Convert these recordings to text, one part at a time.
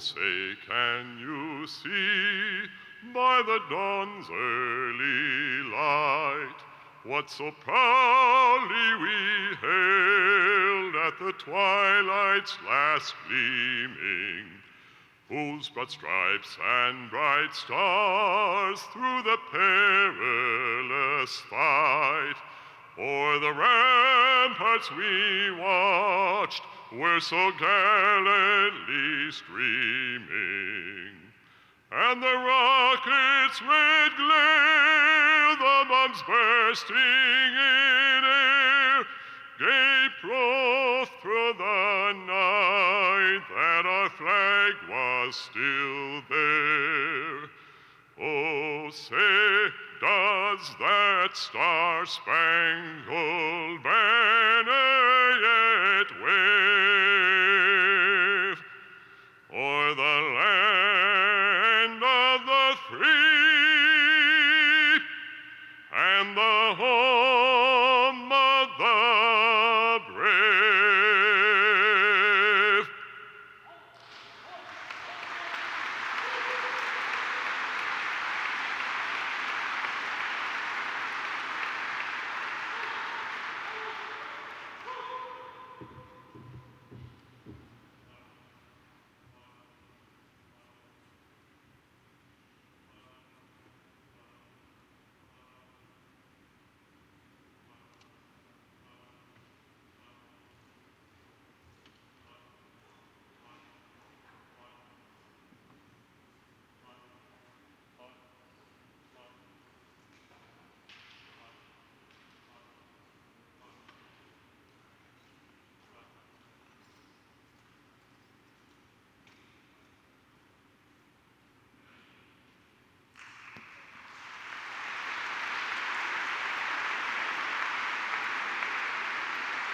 say, can you see by the dawn's early light what so proudly we hailed at the twilight's last gleaming, whose broad stripes and bright stars through the perilous fight o'er the ramparts we watched were so gallantly streaming. And the rocket's red glare, the bombs bursting in air, gave proof through the night that our flag was still there. Oh, say, does that star-spangled banner yet wave o'er the land of the free and the home of the brave?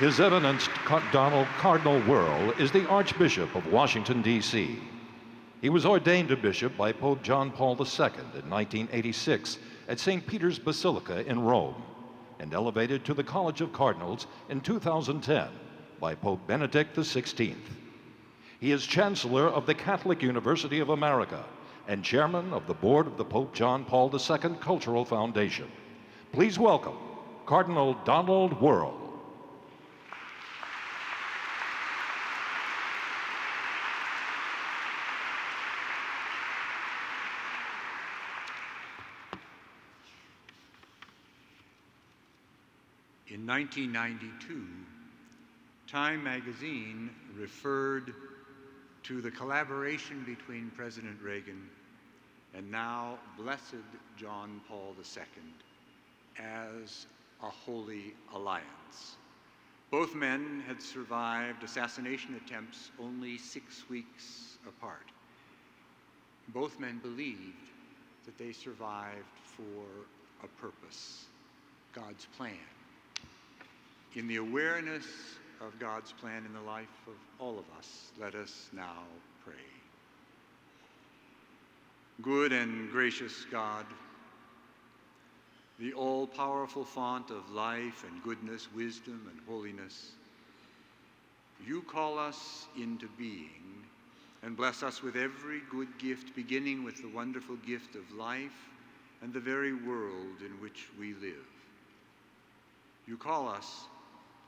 His Eminence Donald Cardinal Wuerl is the Archbishop of Washington, D.C. He was ordained a bishop by Pope John Paul II in 1986 at St. Peter's Basilica in Rome, and elevated to the College of Cardinals in 2010 by Pope Benedict XVI. He is Chancellor of the Catholic University of America and Chairman of the Board of the Pope John Paul II Cultural Foundation. Please welcome Cardinal Donald Wuerl. In 1992, Time magazine referred to the collaboration between President Reagan and now Blessed John Paul II as a holy alliance. Both men had survived assassination attempts only 6 weeks apart. Both men believed that they survived for a purpose, God's plan. In the awareness of God's plan in the life of all of us, let us now pray. Good and gracious God, the all-powerful font of life and goodness, wisdom and holiness, you call us into being and bless us with every good gift, beginning with the wonderful gift of life and the very world in which we live. You call us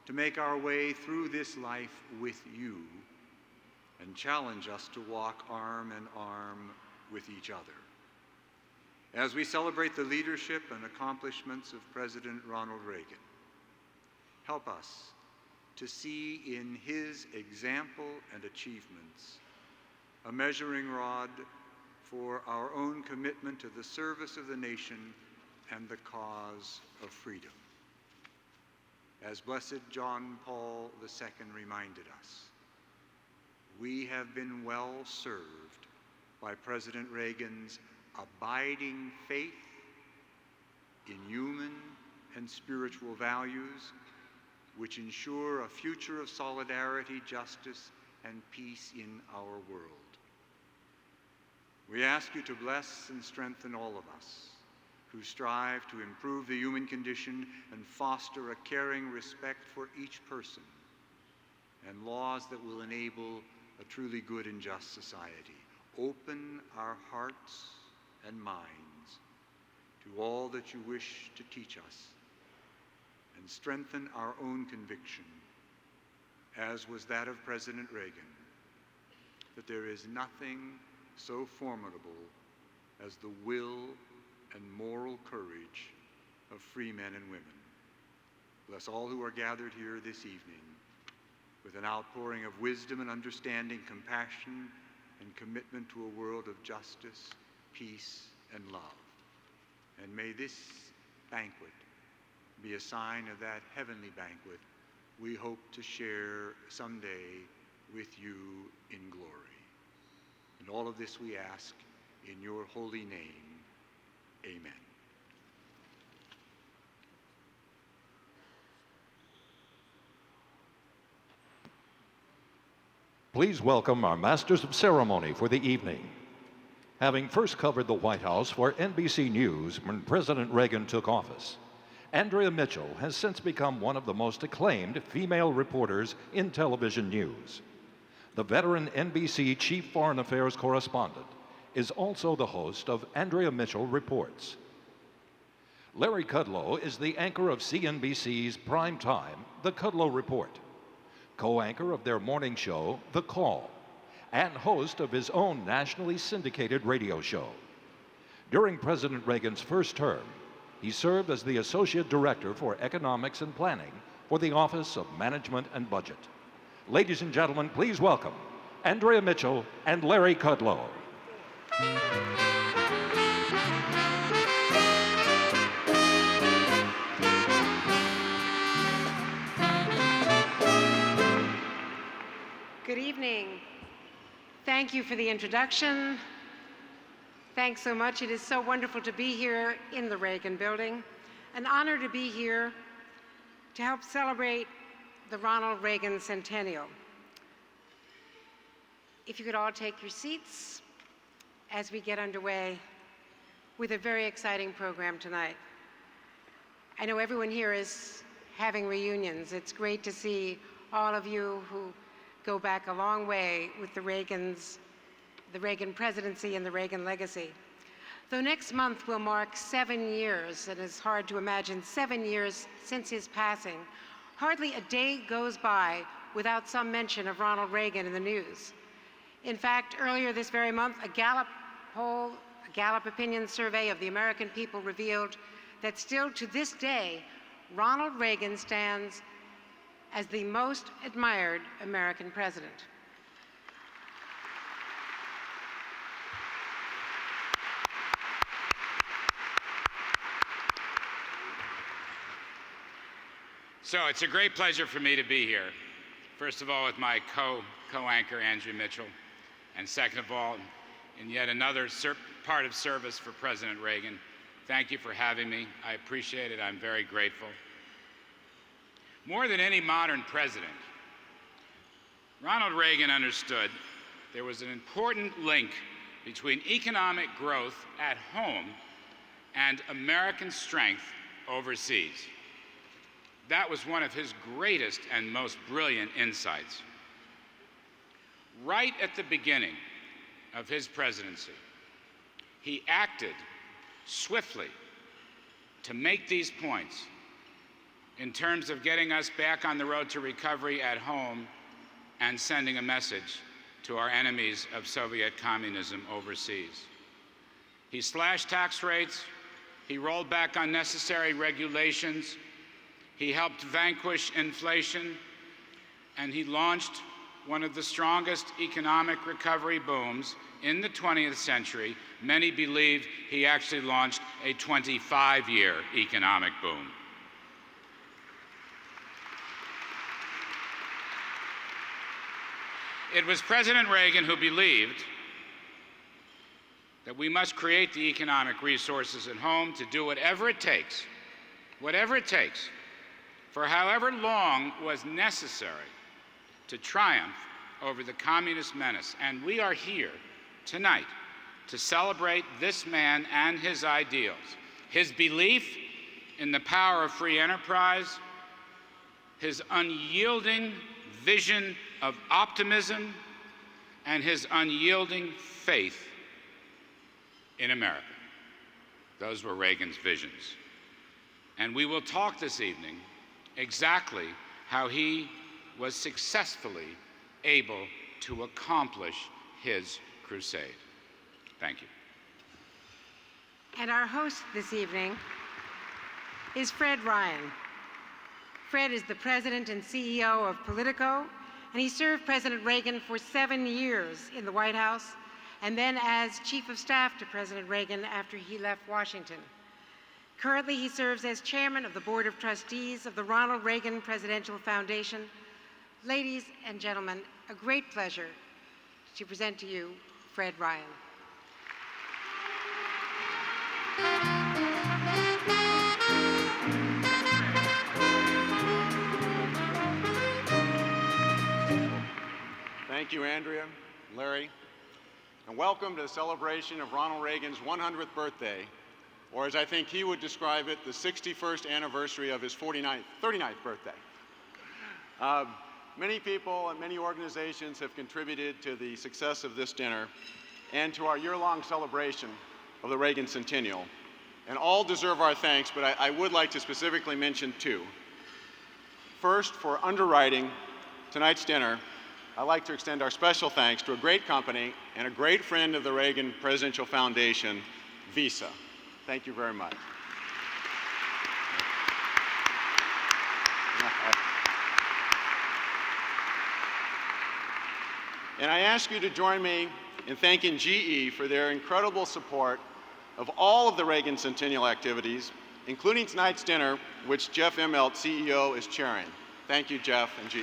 to make our way through this life with you and challenge us to walk arm in arm with each other. As we celebrate the leadership and accomplishments of President Ronald Reagan, help us to see in his example and achievements a measuring rod for our own commitment to the service of the nation and the cause of freedom. As Blessed John Paul II reminded us, we have been well served by President Reagan's abiding faith in human and spiritual values which ensure a future of solidarity, justice, and peace in our world. We ask you to bless and strengthen all of us who strive to improve the human condition and foster a caring respect for each person, and laws that will enable a truly good and just society. Open our hearts and minds to all that you wish to teach us, and strengthen our own conviction, as was that of President Reagan, that there is nothing so formidable as the will and moral courage of free men and women. Bless all who are gathered here this evening with an outpouring of wisdom and understanding, compassion, and commitment to a world of justice, peace, and love. And may this banquet be a sign of that heavenly banquet we hope to share someday with you in glory. And all of this we ask in your holy name. Amen. Please welcome our Masters of Ceremony for the evening. Having first covered the White House for NBC News when President Reagan took office, Andrea Mitchell has since become one of the most acclaimed female reporters in television news. The veteran NBC Chief Foreign Affairs Correspondent is also the host of Andrea Mitchell Reports. Larry Kudlow is the anchor of CNBC's prime time, The Kudlow Report, co-anchor of their morning show, The Call, and host of his own nationally syndicated radio show. During President Reagan's first term, he served as the Associate Director for Economics and Planning for the Office of Management and Budget. Ladies and gentlemen, please welcome Andrea Mitchell and Larry Kudlow. Good evening. Thank you for the introduction. Thanks so much. It is so wonderful to be here in the Reagan Building. An honor to be here to help celebrate the Ronald Reagan Centennial. If you could all take your seats as we get underway with a very exciting program tonight. I know everyone here is having reunions. It's great to see all of you who go back a long way with the Reagan presidency and the Reagan legacy. Though next month will mark 7 years, and it's hard to imagine 7 years since his passing, hardly a day goes by without some mention of Ronald Reagan in the news. In fact, earlier this very month, a Gallup poll, a Gallup opinion survey of the American people revealed that still to this day, Ronald Reagan stands as the most admired American president. So it's a great pleasure for me to be here. First of all, with my co-anchor, Andrea Mitchell, and second of all, in yet another part of service for President Reagan. Thank you for having me. I appreciate it. I'm very grateful. More than any modern president, Ronald Reagan understood there was an important link between economic growth at home and American strength overseas. That was one of his greatest and most brilliant insights. Right at the beginning of his presidency, he acted swiftly to make these points in terms of getting us back on the road to recovery at home and sending a message to our enemies of Soviet communism overseas. He slashed tax rates, he rolled back unnecessary regulations, he helped vanquish inflation, and he launched one of the strongest economic recovery booms in the 20th century. Many believe he actually launched a 25-year economic boom. It was President Reagan who believed that we must create the economic resources at home to do whatever it takes, for however long was necessary to triumph over the communist menace. And we are here tonight to celebrate this man and his ideals, his belief in the power of free enterprise, his unyielding vision of optimism, and his unyielding faith in America. Those were Reagan's visions. And we will talk this evening exactly how he was successfully able to accomplish his crusade. Thank you. And our host this evening is Fred Ryan. Fred is the president and CEO of Politico, and he served President Reagan for 7 years in the White House, and then as chief of staff to President Reagan after he left Washington. Currently, he serves as chairman of the Board of Trustees of the Ronald Reagan Presidential Foundation. Ladies and gentlemen, a great pleasure to present to you Fred Ryan. Thank you, Andrea, Larry, and welcome to the celebration of Ronald Reagan's 100th birthday, or as I think he would describe it, the 61st anniversary of his 39th birthday. Many people and many organizations have contributed to the success of this dinner and to our year-long celebration of the Reagan Centennial, and all deserve our thanks, but I would like to specifically mention two. First, for underwriting tonight's dinner, I'd like to extend our special thanks to a great company and a great friend of the Reagan Presidential Foundation, Visa. Thank you very much. And I ask you to join me in thanking GE for their incredible support of all of the Reagan Centennial activities, including tonight's dinner, which Jeff Immelt, CEO, is chairing. Thank you, Jeff and GE.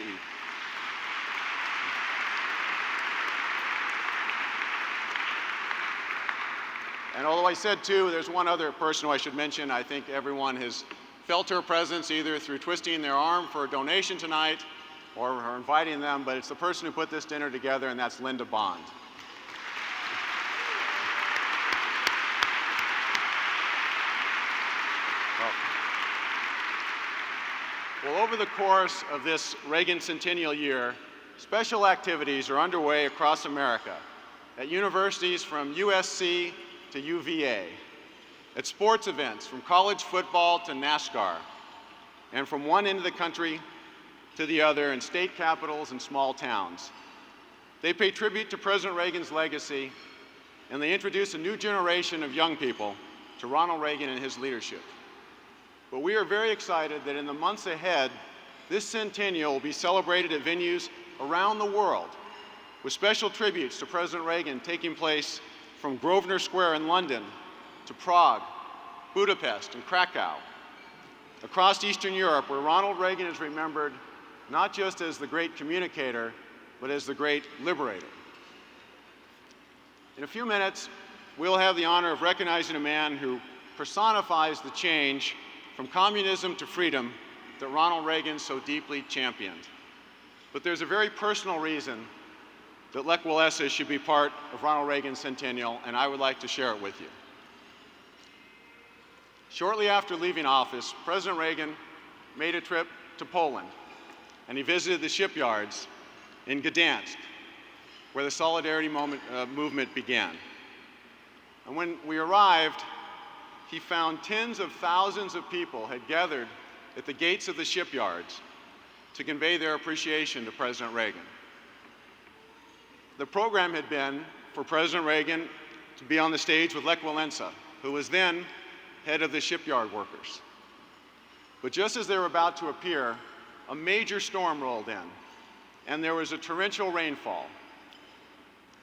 And although I said two, there's one other person who I should mention. I think everyone has felt her presence either through twisting their arm for a donation tonight or inviting them, but it's the person who put this dinner together, and that's Linda Bond. Well, over the course of this Reagan Centennial year, special activities are underway across America at universities from USC to UVA, at sports events from college football to NASCAR, and from one end of the country to the other in state capitals and small towns. They pay tribute to President Reagan's legacy, and they introduce a new generation of young people to Ronald Reagan and his leadership. But we are very excited that in the months ahead, this centennial will be celebrated at venues around the world, with special tributes to President Reagan taking place from Grosvenor Square in London to Prague, Budapest, and Krakow, across Eastern Europe, where Ronald Reagan is remembered not just as the great communicator, but as the great liberator. In a few minutes, we'll have the honor of recognizing a man who personifies the change from communism to freedom that Ronald Reagan so deeply championed. But there's a very personal reason that Lech Wałęsa should be part of Ronald Reagan Centennial, and I would like to share it with you. Shortly after leaving office, President Reagan made a trip to Poland, and he visited the shipyards in Gdansk, where the Solidarity movement began. And when we arrived, he found tens of thousands of people had gathered at the gates of the shipyards to convey their appreciation to President Reagan. The program had been for President Reagan to be on the stage with Lech Wałęsa, who was then head of the shipyard workers. But just as they were about to appear, a major storm rolled in, and there was a torrential rainfall.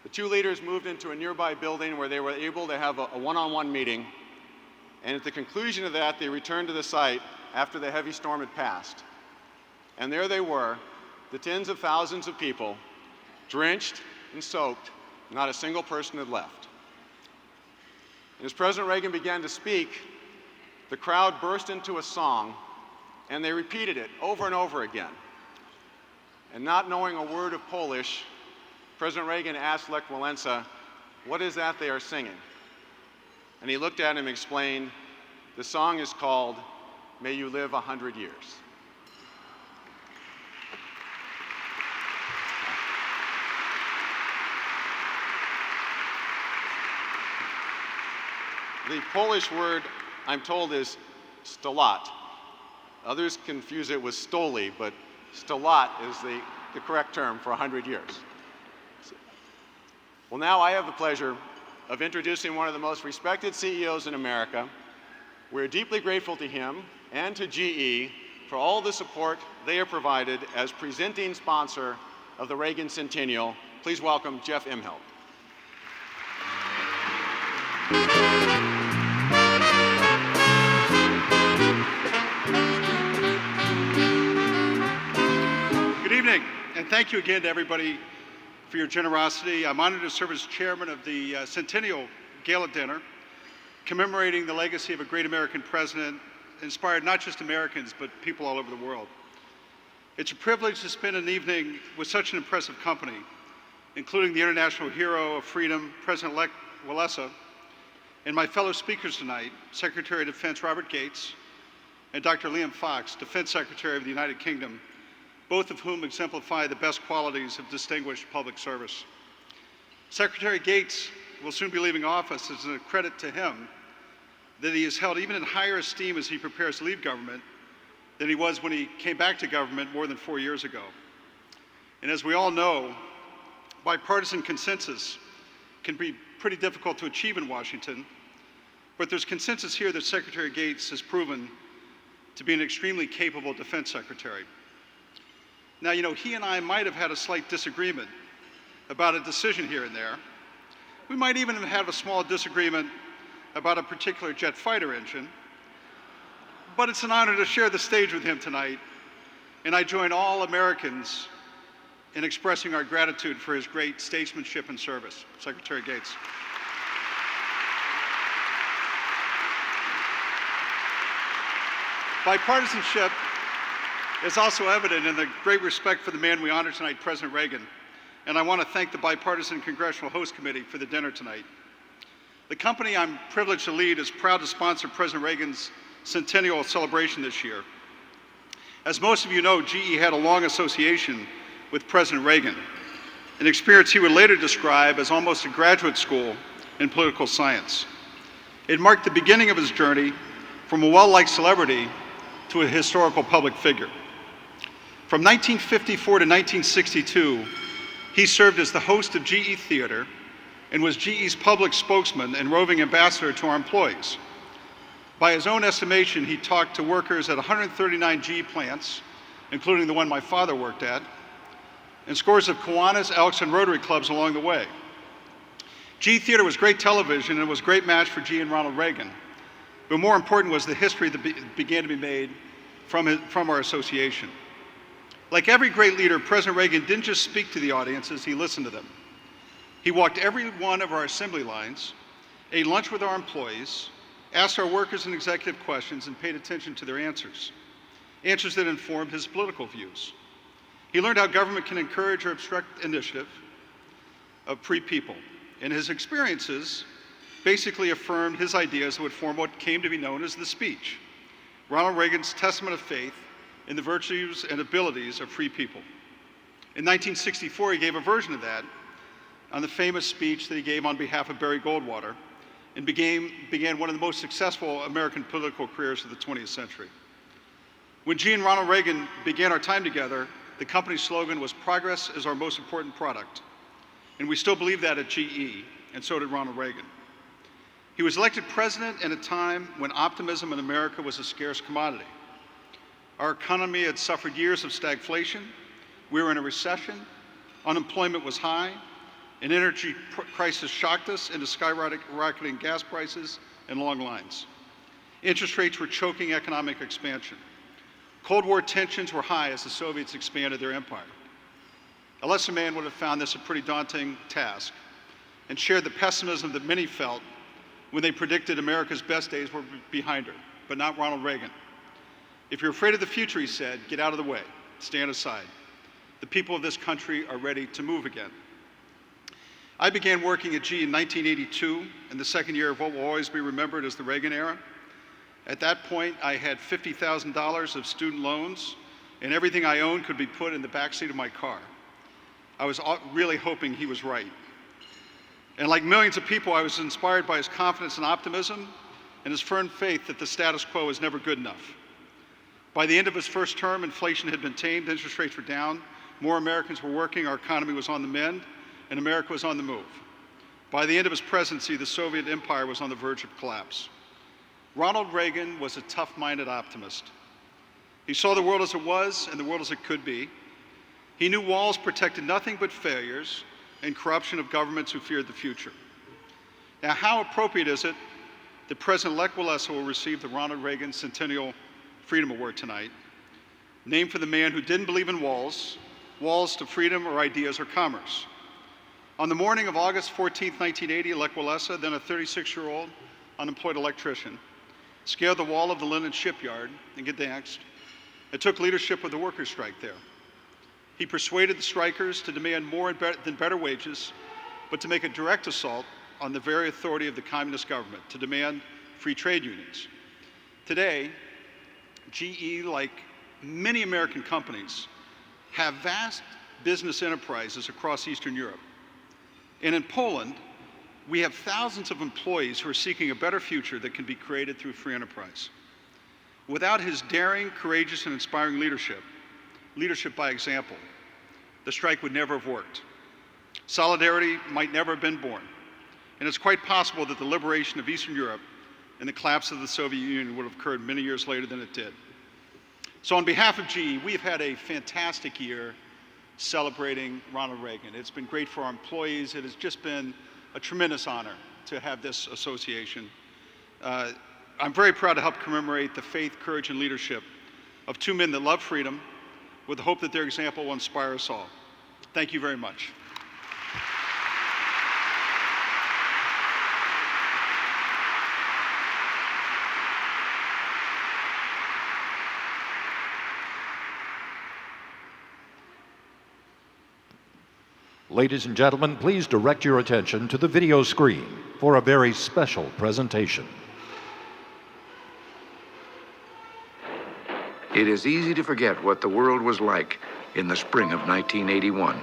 The two leaders moved into a nearby building where they were able to have a one-on-one meeting, and at the conclusion of that, they returned to the site after the heavy storm had passed. And there they were, the tens of thousands of people, drenched and soaked, not a single person had left. And as President Reagan began to speak, the crowd burst into a song, and they repeated it over and over again. And not knowing a word of Polish, President Reagan asked Lech Wałęsa, "What is that they are singing?" And he looked at him and explained, "The song is called, 'May You Live 100 Years.'" The Polish word, I'm told, is stolat. Others confuse it with stoli, but stolat is the correct term for 100 years. Well, now I have the pleasure of introducing one of the most respected CEOs in America. We're deeply grateful to him and to GE for all the support they have provided as presenting sponsor of the Reagan Centennial. Please welcome Jeff Imhoff. Good evening, and thank you again to everybody for your generosity. I'm honored to serve as chairman of the Centennial Gala dinner, commemorating the legacy of a great American president, inspired not just Americans, but people all over the world. It's a privilege to spend an evening with such an impressive company, including the international hero of freedom, President Lech Wałęsa, and my fellow speakers tonight, Secretary of Defense Robert Gates and Dr. Liam Fox, Defense Secretary of the United Kingdom, both of whom exemplify the best qualities of distinguished public service. Secretary Gates will soon be leaving office. It's a credit to him that he is held even in higher esteem as he prepares to leave government than he was when he came back to government more than 4 years ago. And as we all know, bipartisan consensus can be pretty difficult to achieve in Washington, but there's consensus here that Secretary Gates has proven to be an extremely capable defense secretary. Now, you know, he and I might have had a slight disagreement about a decision here and there. We might even have had a small disagreement about a particular jet fighter engine, but it's an honor to share the stage with him tonight, and I join all Americans in expressing our gratitude for his great statesmanship and service. Secretary Gates. Bipartisanship is also evident in the great respect for the man we honor tonight, President Reagan, and I want to thank the Bipartisan Congressional Host Committee for the dinner tonight. The company I'm privileged to lead is proud to sponsor President Reagan's centennial celebration this year. As most of you know, GE had a long association with President Reagan, an experience he would later describe as almost a graduate school in political science. It marked the beginning of his journey from a well-liked celebrity to a historical public figure. From 1954 to 1962, he served as the host of GE Theater and was GE's public spokesman and roving ambassador to our employees. By his own estimation, he talked to workers at 139 GE plants, including the one my father worked at, and scores of Kiwanis, Elks, and Rotary clubs along the way. GE Theater was great television and was a great match for GE and Ronald Reagan. But more important was the history that began to be made from our association. Like every great leader, President Reagan didn't just speak to the audiences, he listened to them. He walked every one of our assembly lines, ate lunch with our employees, asked our workers and executive questions, and paid attention to their answers that informed his political views. He learned how government can encourage or obstruct initiative of free people, and his experiences basically affirmed his ideas that would form what came to be known as the speech, Ronald Reagan's testament of faith in the virtues and abilities of free people. In 1964, he gave a version of that on the famous speech that he gave on behalf of Barry Goldwater and began one of the most successful American political careers of the 20th century. When G and Ronald Reagan began our time together, the company's slogan was "Progress is our most important product." And we still believe that at GE, and so did Ronald Reagan. He was elected president at a time when optimism in America was a scarce commodity. Our economy had suffered years of stagflation, we were in a recession, unemployment was high, an energy crisis shocked us into skyrocketing gas prices and long lines. Interest rates were choking economic expansion. Cold War tensions were high as the Soviets expanded their empire. A lesser man would have found this a pretty daunting task and shared the pessimism that many felt when they predicted America's best days were behind her, but not Ronald Reagan. If you're afraid of the future, he said, get out of the way, stand aside. The people of this country are ready to move again. I began working at GE in 1982, in the second year of what will always be remembered as the Reagan era. At that point, I had $50,000 of student loans, and everything I owned could be put in the backseat of my car. I was really hoping he was right. And like millions of people, I was inspired by his confidence and optimism, and his firm faith that the status quo is never good enough. By the end of his first term, inflation had been tamed, interest rates were down, more Americans were working, our economy was on the mend, and America was on the move. By the end of his presidency, the Soviet empire was on the verge of collapse. Ronald Reagan was a tough-minded optimist. He saw the world as it was and the world as it could be. He knew walls protected nothing but failures and corruption of governments who feared the future. Now, how appropriate is it that President Lech Wałęsa will receive the Ronald Reagan Centennial Freedom Award tonight, named for the man who didn't believe in walls to freedom or ideas or commerce. On the morning of August 14, 1980, Lech Wałęsa, then a 36-year-old unemployed electrician, scaled the wall of the linen shipyard in Gdansk and took leadership of the workers' strike there. He persuaded the strikers to demand more than better wages, but to make a direct assault on the very authority of the communist government, to demand free trade unions. Today, GE, like many American companies, have vast business enterprises across Eastern Europe. And in Poland, we have thousands of employees who are seeking a better future that can be created through free enterprise. Without his daring, courageous, and inspiring leadership by example, the strike would never have worked. Solidarity might never have been born. And it's quite possible that the liberation of Eastern Europe and the collapse of the Soviet Union would have occurred many years later than it did. So on behalf of GE, we've had a fantastic year celebrating Ronald Reagan. It's been great for our employees. It has just been a tremendous honor to have this association. I'm very proud to help commemorate the faith, courage, and leadership of two men that love freedom with the hope that their example will inspire us all. Thank you very much. Ladies and gentlemen, please direct your attention to the video screen for a very special presentation. It is easy to forget what the world was like in the spring of 1981.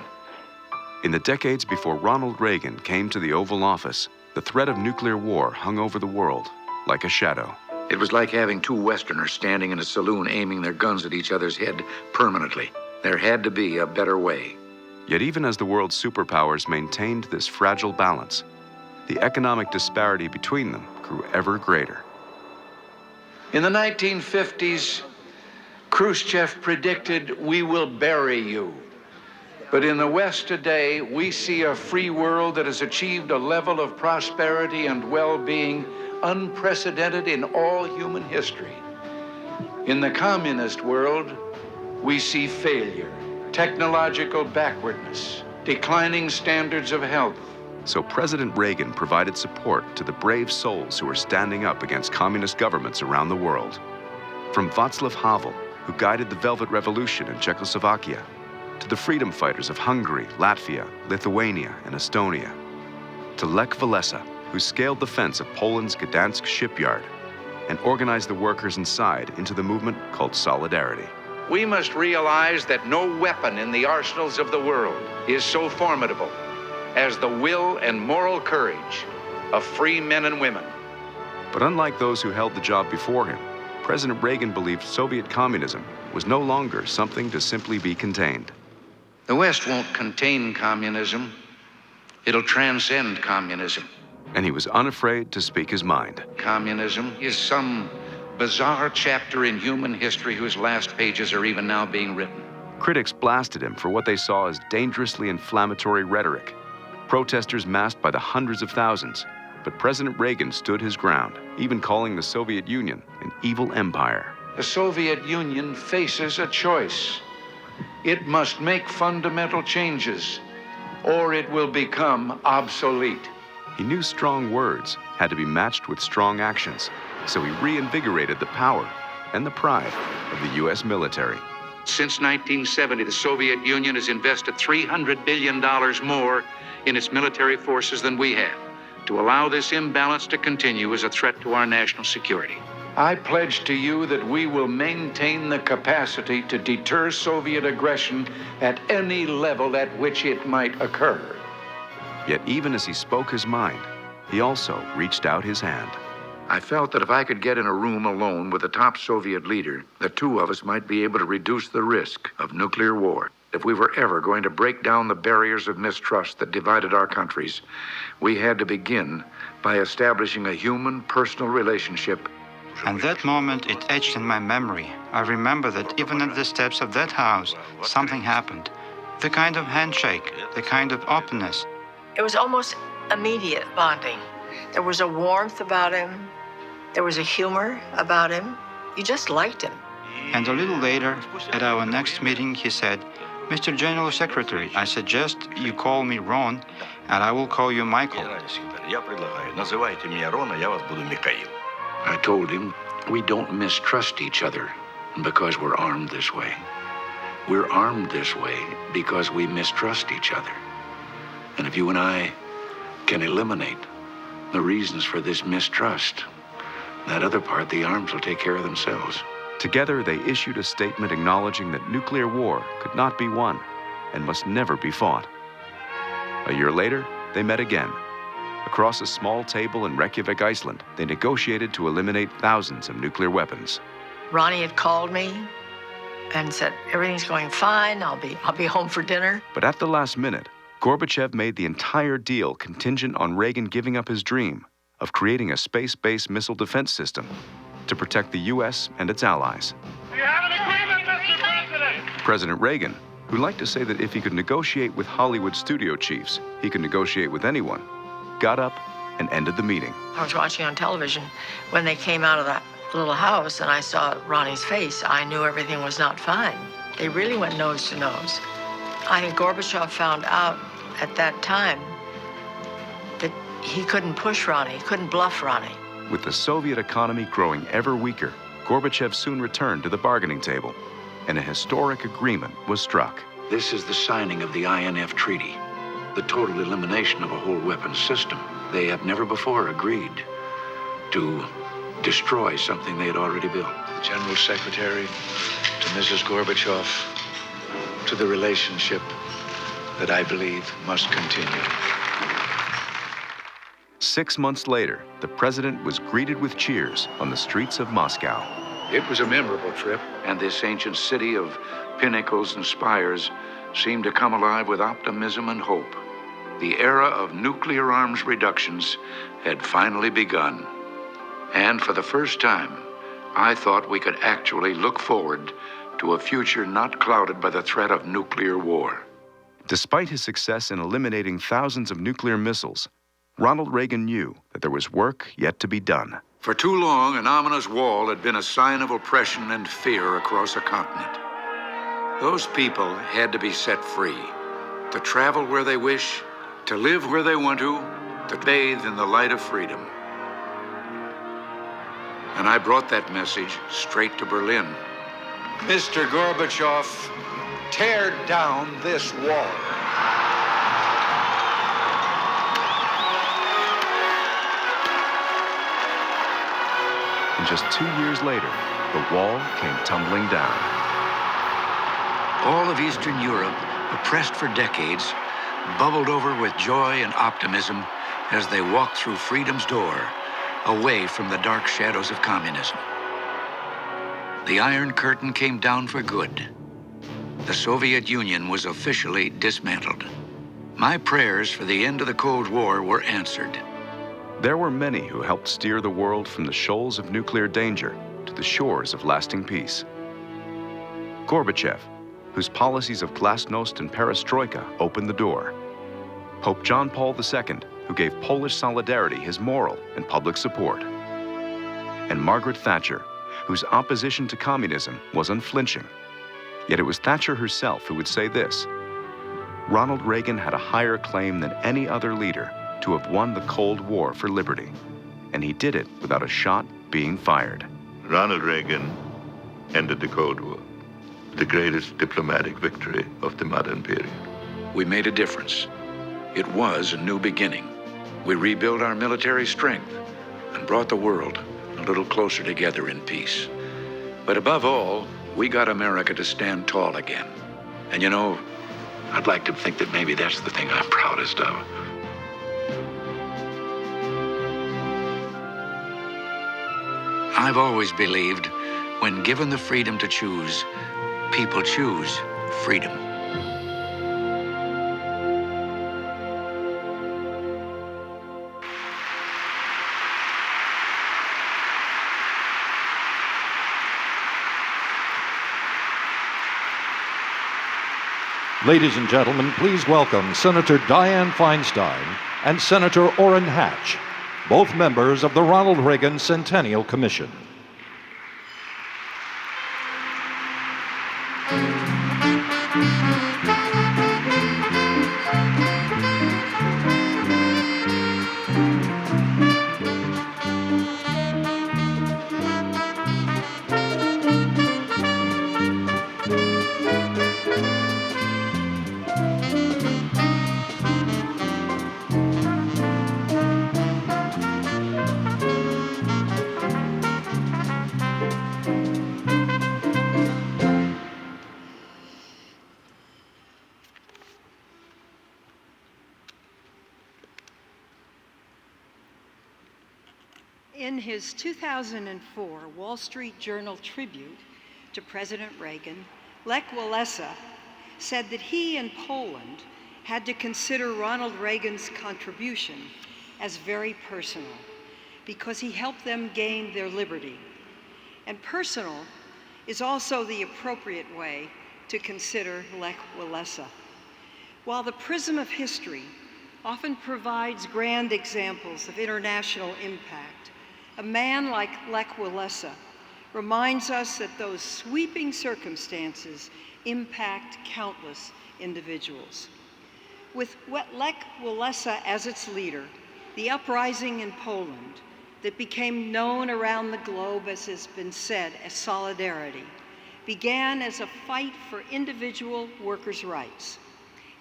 In the decades before Ronald Reagan came to the Oval Office, the threat of nuclear war hung over the world like a shadow. It was like having two Westerners standing in a saloon aiming their guns at each other's head permanently. There had to be a better way. Yet even as the world's superpowers maintained this fragile balance, the economic disparity between them grew ever greater. In the 1950s, Khrushchev predicted, "We will bury you." But in the West today, we see a free world that has achieved a level of prosperity and well-being unprecedented in all human history. In the communist world, we see failure, technological backwardness, declining standards of health. So President Reagan provided support to the brave souls who were standing up against communist governments around the world. From Václav Havel, who guided the Velvet Revolution in Czechoslovakia, to the freedom fighters of Hungary, Latvia, Lithuania, and Estonia, to Lech Wałęsa, who scaled the fence of Poland's Gdansk shipyard and organized the workers inside into the movement called Solidarity. We must realize that no weapon in the arsenals of the world is so formidable as the will and moral courage of free men and women. But unlike those who held the job before him, President Reagan believed Soviet communism was no longer something to simply be contained. The West won't contain communism. It'll transcend communism. And he was unafraid to speak his mind. Communism is some bizarre chapter in human history whose last pages are even now being written. Critics blasted him for what they saw as dangerously inflammatory rhetoric. Protesters massed by the hundreds of thousands. But President Reagan stood his ground, even calling the Soviet Union an evil empire. The Soviet Union faces a choice. It must make fundamental changes, or it will become obsolete. He knew strong words had to be matched with strong actions, so he reinvigorated the power and the pride of the U.S. military. Since 1970, the Soviet Union has invested $300 billion more in its military forces than we have. To allow this imbalance to continue is a threat to our national security. I pledge to you that we will maintain the capacity to deter Soviet aggression at any level at which it might occur. Yet even as he spoke his mind, he also reached out his hand. I felt that if I could get in a room alone with the top Soviet leader, the two of us might be able to reduce the risk of nuclear war. If we were ever going to break down the barriers of mistrust that divided our countries, we had to begin by establishing a human, personal relationship. And that moment, it etched in my memory. I remember that even at the steps of that house, something happened. The kind of handshake, the kind of openness. It was almost immediate bonding. There was a warmth about him. There was a humor about him. You just liked him. And a little later, at our next meeting, he said, "Mr. General Secretary, I suggest you call me Ron, and I will call you Michael." I told him, we don't mistrust each other because we're armed this way. We're armed this way because we mistrust each other. And if you and I can eliminate the reasons for this mistrust, that other part, the arms, will take care of themselves. Together, they issued a statement acknowledging that nuclear war could not be won and must never be fought. A year later, they met again. Across a small table in Reykjavik, Iceland, they negotiated to eliminate thousands of nuclear weapons. Ronnie had called me and said, "Everything's going fine. I'll be home for dinner." But at the last minute, Gorbachev made the entire deal contingent on Reagan giving up his dream of creating a space-based missile defense system to protect the U.S. and its allies. Do you have an agreement, Mr. President? President Reagan, who liked to say that if he could negotiate with Hollywood studio chiefs, he could negotiate with anyone, got up and ended the meeting. I was watching on television when they came out of that little house and I saw Ronnie's face. I knew everything was not fine. They really went nose to nose. I think Gorbachev found out at that time that he couldn't push Ronnie, he couldn't bluff Ronnie. With the Soviet economy growing ever weaker, Gorbachev soon returned to the bargaining table, and a historic agreement was struck. This is the signing of the INF Treaty, the total elimination of a whole weapons system. They have never before agreed to destroy something they had already built. The General Secretary to Mrs. Gorbachev, to the relationship that I believe must continue. 6 months later, the president was greeted with cheers on the streets of Moscow. It was a memorable trip, and this ancient city of pinnacles and spires seemed to come alive with optimism and hope. The era of nuclear arms reductions had finally begun. And for the first time, I thought we could actually look forward to a future not clouded by the threat of nuclear war. Despite his success in eliminating thousands of nuclear missiles, Ronald Reagan knew that there was work yet to be done. For too long, an ominous wall had been a sign of oppression and fear across a continent. Those people had to be set free, to travel where they wish, to live where they want to bathe in the light of freedom. And I brought that message straight to Berlin. Mr. Gorbachev, tear down this wall. And just 2 years later, the wall came tumbling down. All of Eastern Europe, oppressed for decades, bubbled over with joy and optimism as they walked through freedom's door, away from the dark shadows of communism. The Iron Curtain came down for good. The Soviet Union was officially dismantled. My prayers for the end of the Cold War were answered. There were many who helped steer the world from the shoals of nuclear danger to the shores of lasting peace. Gorbachev, whose policies of glasnost and perestroika opened the door. Pope John Paul II, who gave Polish solidarity his moral and public support. And Margaret Thatcher, whose opposition to communism was unflinching. Yet it was Thatcher herself who would say this: Ronald Reagan had a higher claim than any other leader to have won the Cold War for liberty, and he did it without a shot being fired. Ronald Reagan ended the Cold War, the greatest diplomatic victory of the modern period. We made a difference. It was a new beginning. We rebuilt our military strength and brought the world a little closer together in peace. But above all, we got America to stand tall again. And you know, I'd like to think that maybe that's the thing I'm proudest of. I've always believed when given the freedom to choose, people choose freedom. Ladies and gentlemen, please welcome Senator Dianne Feinstein and Senator Orrin Hatch, both members of the Ronald Reagan Centennial Commission. In his 2004 Wall Street Journal tribute to President Reagan, Lech Wałęsa said that he and Poland had to consider Ronald Reagan's contribution as very personal because he helped them gain their liberty. And personal is also the appropriate way to consider Lech Wałęsa. While the prism of history often provides grand examples of international impact, a man like Lech Wałęsa reminds us that those sweeping circumstances impact countless individuals. With Lech Wałęsa as its leader, the uprising in Poland that became known around the globe, as has been said, as Solidarity, began as a fight for individual workers' rights.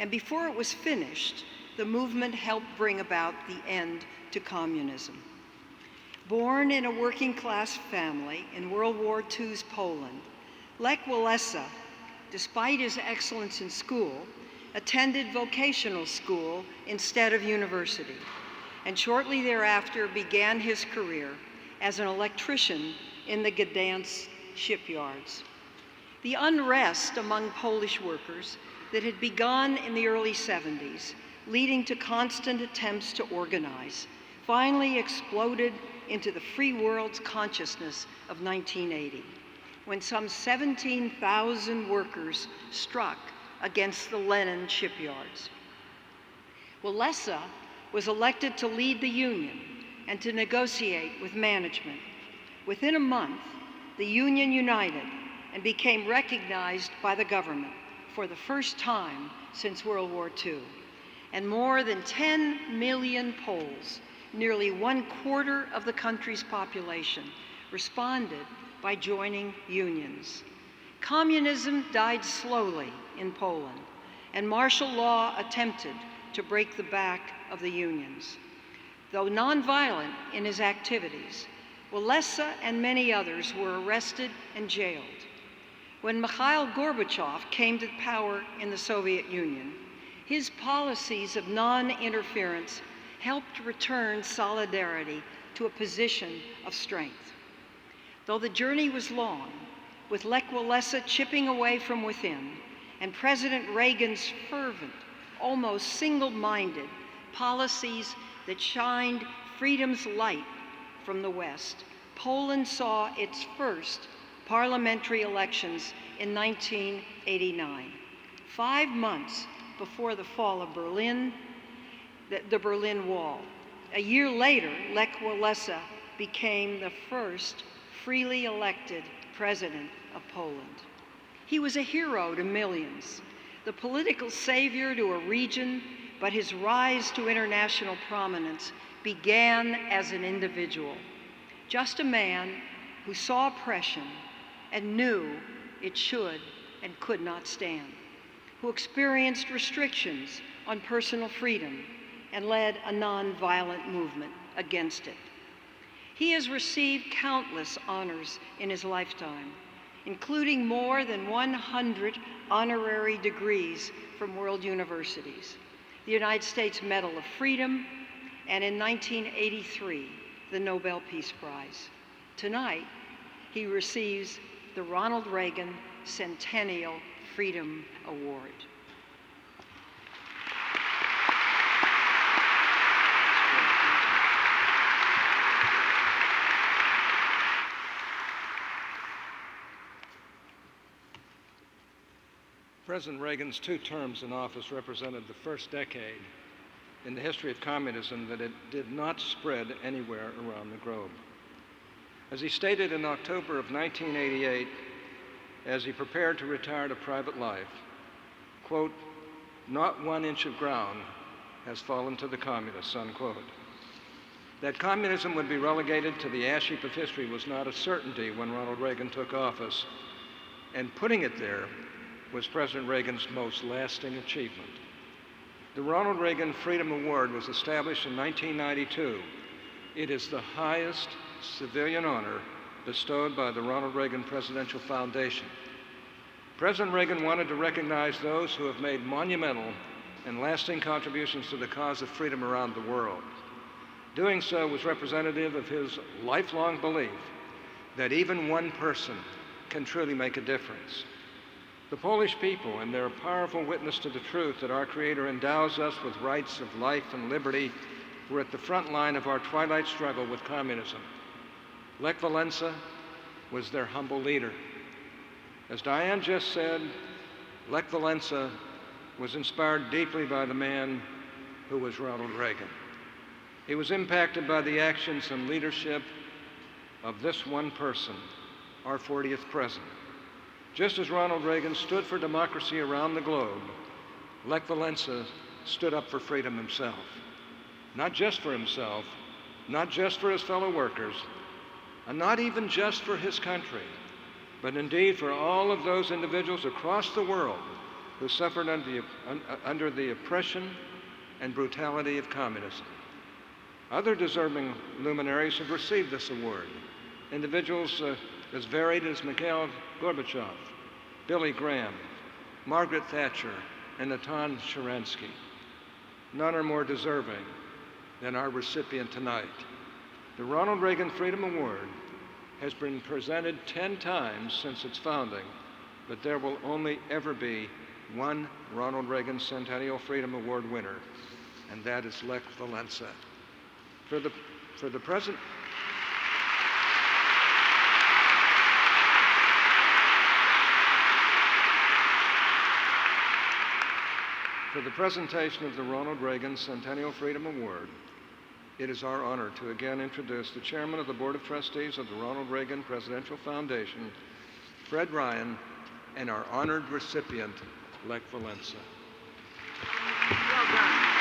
And before it was finished, the movement helped bring about the end to communism. Born in a working-class family in World War II's Poland, Lech Wałęsa, despite his excellence in school, attended vocational school instead of university, and shortly thereafter began his career as an electrician in the Gdansk shipyards. The unrest among Polish workers that had begun in the early 70s, leading to constant attempts to organize, finally exploded into the free world's consciousness of 1980, when some 17,000 workers struck against the Lenin shipyards. Wałęsa was elected to lead the union and to negotiate with management. Within a month, the union united and became recognized by the government for the first time since World War II. And more than 10 million Poles, nearly 1/4 of the country's population, responded by joining unions. Communism died slowly in Poland, and martial law attempted to break the back of the unions. Though nonviolent in his activities, Walesa and many others were arrested and jailed. When Mikhail Gorbachev came to power in the Soviet Union, his policies of non-interference helped return Solidarity to a position of strength. Though the journey was long, with Lech Wałęsa chipping away from within, and President Reagan's fervent, almost single-minded policies that shined freedom's light from the West, Poland saw its first parliamentary elections in 1989, 5 months before the fall of Berlin, the Berlin Wall. A year later, Lech Wałęsa became the first freely elected president of Poland. He was a hero to millions, the political savior to a region, but his rise to international prominence began as an individual, just a man who saw oppression and knew it should and could not stand, who experienced restrictions on personal freedom and led a nonviolent movement against it. He has received countless honors in his lifetime, including more than 100 honorary degrees from world universities, the United States Medal of Freedom, and in 1983, the Nobel Peace Prize. Tonight, he receives the Ronald Reagan Centennial Freedom Award. President Reagan's 2 terms in office represented the first decade in the history of communism that it did not spread anywhere around the globe. As he stated in October of 1988, as he prepared to retire to private life, quote, "Not 1 inch of ground has fallen to the communists," unquote. That communism would be relegated to the ash heap of history was not a certainty when Ronald Reagan took office, and putting it there was President Reagan's most lasting achievement. The Ronald Reagan Freedom Award was established in 1992. It is the highest civilian honor bestowed by the Ronald Reagan Presidential Foundation. President Reagan wanted to recognize those who have made monumental and lasting contributions to the cause of freedom around the world. Doing so was representative of his lifelong belief that even one person can truly make a difference. The Polish people, and their powerful witness to the truth that our Creator endows us with rights of life and liberty, were at the front line of our twilight struggle with communism. Lech Wałęsa was their humble leader. As Diane just said, Lech Wałęsa was inspired deeply by the man who was Ronald Reagan. He was impacted by the actions and leadership of this one person, our 40th president. Just as Ronald Reagan stood for democracy around the globe, Lech Wałęsa stood up for freedom himself. Not just for himself, not just for his fellow workers, and not even just for his country, but indeed for all of those individuals across the world who suffered under the oppression and brutality of communism. Other deserving luminaries have received this award. Individuals as varied as Mikhail Gorbachev, Billy Graham, Margaret Thatcher, and Natan Sharansky. None are more deserving than our recipient tonight. The Ronald Reagan Freedom Award has been presented 10 times since its founding, but there will only ever be one Ronald Reagan Centennial Freedom Award winner, and that is Lech Wałęsa. For the present. For the presentation of the Ronald Reagan Centennial Freedom Award, it is our honor to again introduce the Chairman of the Board of Trustees of the Ronald Reagan Presidential Foundation, Fred Ryan, and our honored recipient, Lech Wałęsa. Well done.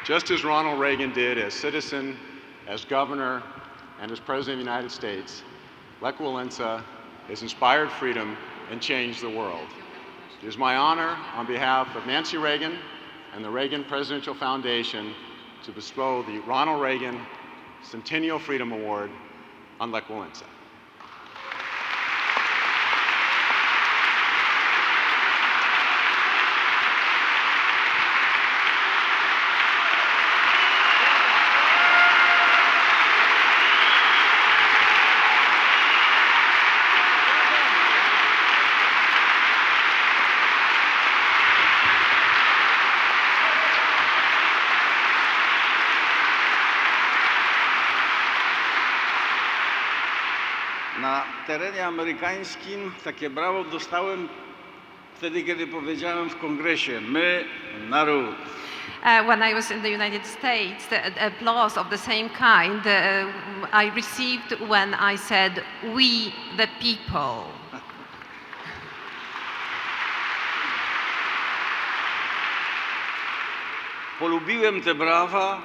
Just as Ronald Reagan did as citizen, as governor, and as president of the United States, Lech Wałęsa has inspired freedom and changed the world. It is my honor, on behalf of Nancy Reagan and the Reagan Presidential Foundation, to bestow the Ronald Reagan Centennial Freedom Award on Lech Wałęsa. Na terenie amerykańskim takie brawo dostałem wtedy, kiedy powiedziałem w kongresie: my, naród. When I was in the United States, the applause of the same kind I received when I said, "We the people." Polubiłem te brawa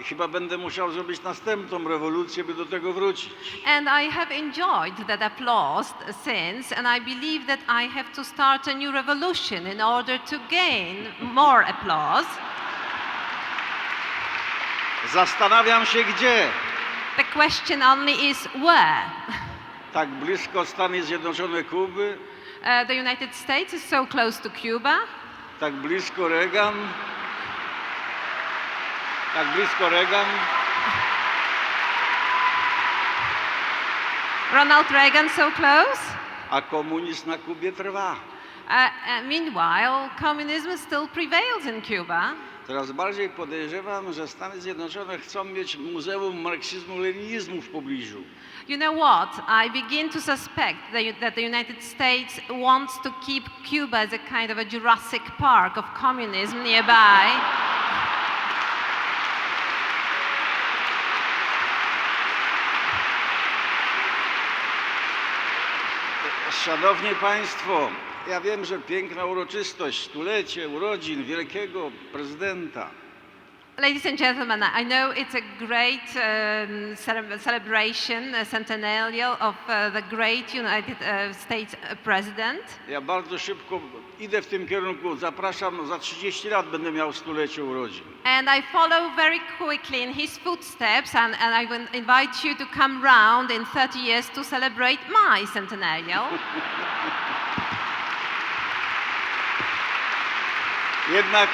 i chyba będę musiał zrobić następną rewolucję, by do tego wrócić. And I have enjoyed that applause since, and I believe that I have to start a new revolution in order to gain more applause. Zastanawiam się gdzie. The question only is where. Tak blisko Stany Zjednoczone Kuby. The United States is so close to Cuba. Tak blisko Reagan. Tak blisko Reagan. Ronald Reagan so close. A komunizm na Kubie trwa. Meanwhile, communism still prevails in Cuba. Coraz bardziej podejrzewam, że Stany Zjednoczone chcą mieć muzeum marksizmu-leninizmu w pobliżu. You know what? I begin to suspect that the United States wants to keep Cuba as a kind of a Jurassic Park of communism nearby. Szanowni Państwo, ja wiem, że piękna uroczystość, stulecie urodzin wielkiego prezydenta. Ladies and gentlemen, I know it's a great celebration, a centennial of the great United States president. Ja bardzo szybko idę w tym kierunku. Zapraszam, za 30 lat będę miał stulecie urodzin. And I follow very quickly in his footsteps, and I will invite you to come round in 30 years to celebrate my centennial. Jednak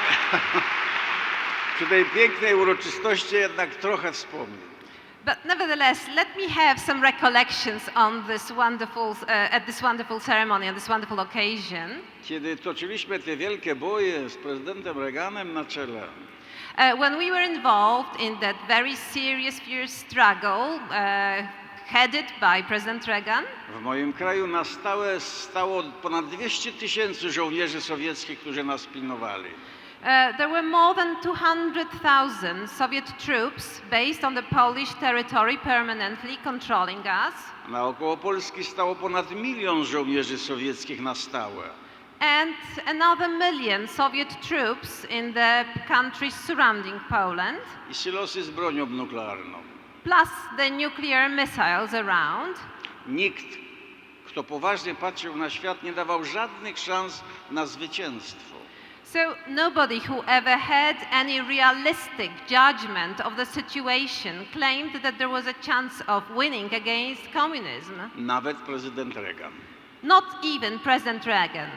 przy tej pięknej uroczystości jednak trochę wspomnę. But nevertheless, let me have some recollections on this wonderful, at this wonderful ceremony, on this wonderful occasion. Kiedy toczyliśmy te wielkie boje z prezydentem Reaganem na czele. When we were involved in that very serious, fierce struggle headed by President Reagan. W moim kraju na stałe stało ponad 200 000 żołnierzy sowieckich, którzy nas pilnowali. There were more than 200,000 Soviet troops based on the Polish territory permanently controlling us. Naokoło Polski stało ponad 1 milion żołnierzy sowieckich na stałe. And another 1 million Soviet troops in the countries surrounding Poland. I silosy z bronią nuklearną. Plus the nuclear missiles around. Nikt, kto poważnie patrzył na świat, nie dawał żadnych szans na zwycięstwo. So nobody who ever had any realistic judgment of the situation claimed that there was a chance of winning against communism. Nawet prezydent Reagan. Not even President Reagan.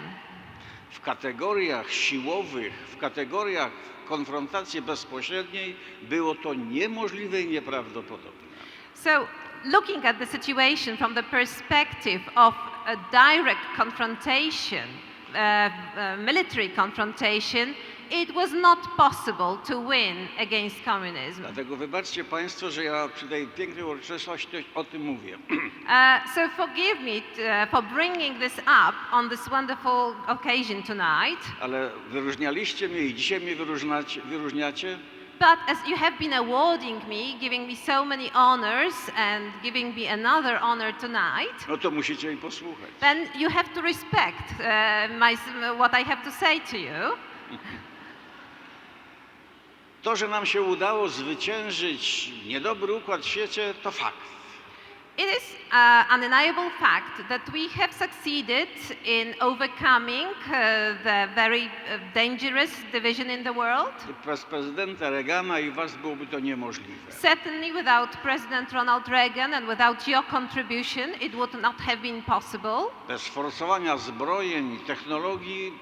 W kategoriach siłowych, w kategoriach konfrontacji bezpośredniej było to niemożliwe i nieprawdopodobne. So looking at the situation from the perspective of a direct confrontation, military confrontation, it was not possible to win against communism. Dlatego wybaczcie Państwo, że ja przy tej pięknej uroczystości o tym mówię. So forgive me for bringing this up on this wonderful occasion tonight. Ale wyróżnialiście mnie i dzisiaj mnie wyróżniacie. But as you have been awarding me, giving me so many honors and giving me another honor tonight, No to musicie mi posłuchać. then you have to respect what I have to say to you. To, że nam się udało zwyciężyć niedobry układ w świecie, to fakt. It is an undeniable fact that we have succeeded in overcoming the very dangerous division in the world. Bez prezydenta Reagana i was byłoby to niemożliwe. Certainly without President Ronald Reagan and without your contribution, it would not have been possible. Bez forsowania zbrojeń i technologii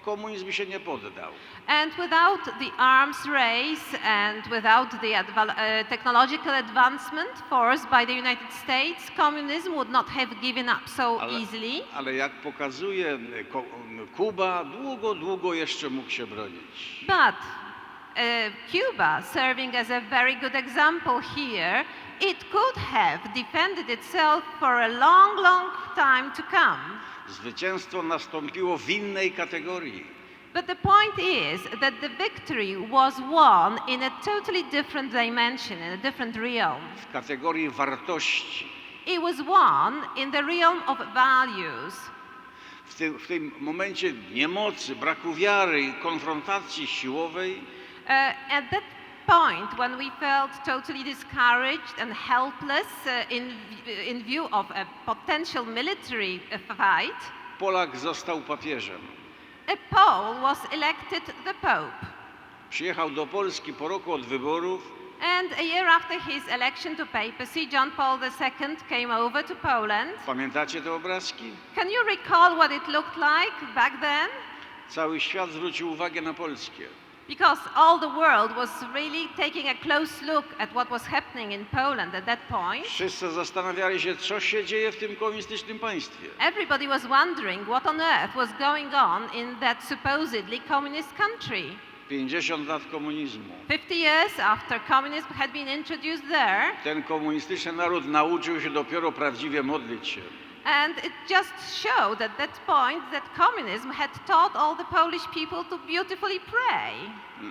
komunizm się nie poddał. And without the arms race and without the technological advancement forced by the United States, communism would not have given up so easily. Ale jak pokazuje Kuba, długo jeszcze mógł się bronić. But Cuba, serving as a very good example here, it could have defended itself for a long, long time to come. Zwycięstwo nastąpiło w innej kategorii. But the point is that the victory was won in a totally different dimension, in a different realm. W kategorii wartości. It was won in the realm of values. W tym momencie niemocy, braku wiary i konfrontacji siłowej At that point, when we felt totally discouraged and helpless in view of a potential military fight, Polak został papieżem. a Pole was elected the Pope. Przyjechał do Polski po roku od wyborów. And a year after his election to papacy, John Paul II came over to Poland. Pamiętacie te obrazki? Can you recall what it looked like back then? Cały świat zwrócił uwagę na Polskę. Because all the world was really taking a close look at what was happening in Poland at that point. Wszyscy zastanawiali się, co się dzieje w tym komunistycznym państwie. Everybody was wondering what on earth was going on in that supposedly communist country. 50 lat komunizmu. 50 years after communism had been introduced there. Ten komunistyczny naród nauczył się dopiero prawdziwie modlić się. And it just showed at that point that communism had taught all the Polish people to beautifully pray.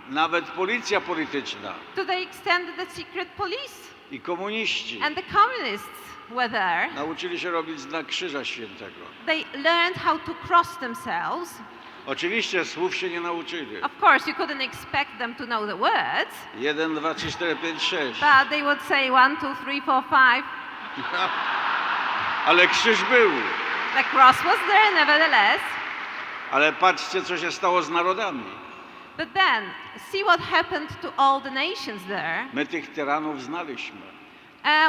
Nawet policja polityczna. To the extent that the secret police I komuniści. And the communists were there. Nauczyli się robić znak Krzyża Świętego. They learned how to cross themselves. Oczywiście słów się nie nauczyli. Of course, you couldn't expect them to know the words. 1, 2, 3, 4, 5, 6. But they would say 1, 2, 3, 4, 5. Ale krzyż był. The cross was there nevertheless. Ale patrzcie, co się stało z narodami. But then, see what happened to all the nations there. My tych tyranów znaliśmy.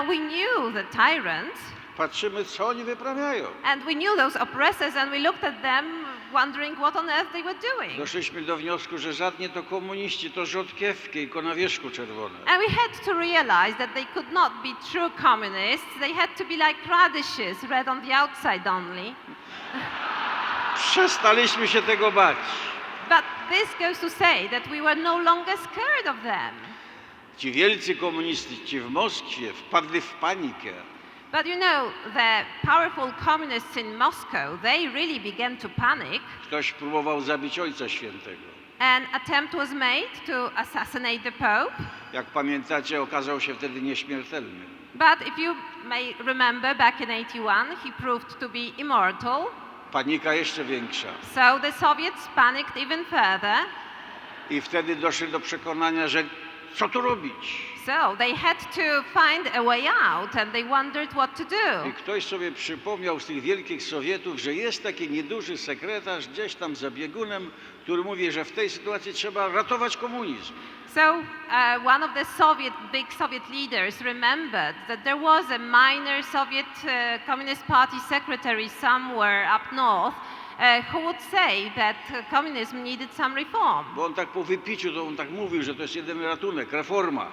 We knew the tyrants. Patrzymy, co oni wyprawiają. And we knew those oppressors and we looked at them wondering what on earth they were doing. Doszliśmy do wniosku, że żadnie to komuniści, to rzodkiewki, tylko na wierzchu czerwone. And we had to realize that they could not be true communists. They had to be like radishes, red on the outside only. Przestaliśmy się tego bać. But this goes to say that we were no longer scared of them. Ci wielcy komuniści w Moskwie wpadli w panikę. But you know, the powerful communists in Moscow, they really began to panic. Ktoś próbował zabić Ojca Świętego. An attempt was made to assassinate the Pope. Jak pamiętacie, okazał się wtedy nieśmiertelny. But if you may remember, back in 81, he proved to be immortal. Panika jeszcze większa. So the Soviets panicked even further. I wtedy doszli do przekonania, że co tu robić? So they had to find a way out and they wondered what to do. I ktoś sobie przypomniał z tych wielkich Sowietów, że jest taki nieduży sekretarz gdzieś tam za biegunem, który mówi, że w tej sytuacji trzeba ratować komunizm. So one of the big Soviet leaders remembered that there was a minor Soviet Communist Party secretary somewhere up north who would say that communism needed some reform. Bo on tak po wypiciu, to on tak mówił, że to jest jedyny ratunek, reforma.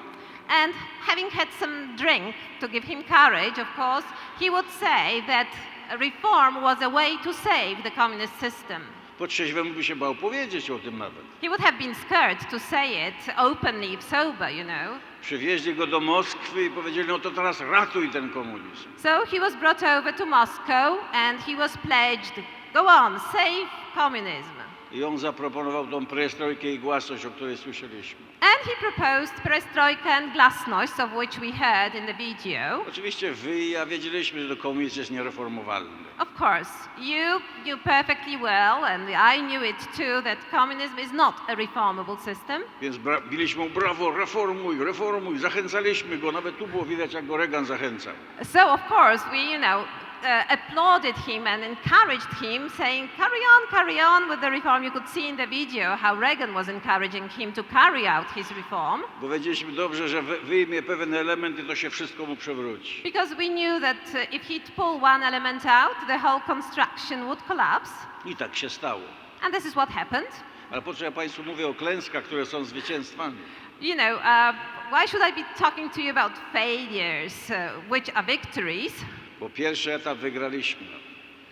And having had some drink to give him courage, of course, he would say that reform was a way to save the communist system. Po trzeźwemu by się bał powiedzieć o tym nawet. He would have been scared to say it openly if sober, you know. Przywieźli go do Moskwy i powiedzieli, no to teraz ratuj ten komunizm. So he was brought over to Moscow and he was pledged, go on, save communism. I on zaproponował tą perestrojkę i głasność, o której słyszeliśmy. And he proposed perestroika and glasnost, of which we heard in the video. Oczywiście wy i ja wiedzieliśmy, że komunizm jest niereformowalny. Of course, you knew perfectly well, and I knew it too, that communism is not a reformable system. Więc biliśmy brawo, reformuj, reformuj, zachęcaliśmy go, nawet tu było widać, jak go Reagan zachęcał. So of course we, applauded him and encouraged him, saying, carry on with the reform. You could see in the video how Reagan was encouraging him to carry out his reform. Bo wiedzieliśmy dobrze, że wyjmie pewien element i to się wszystko mu przewróci. Because we knew that if he'd pull one element out, the whole construction would collapse. I tak się stało. And this is what happened. Ale po co ja Państwu mówię o klęskach, które są zwycięstwami? Why should I be talking to you about failures, which are victories? Bo pierwszy etap wygraliśmy.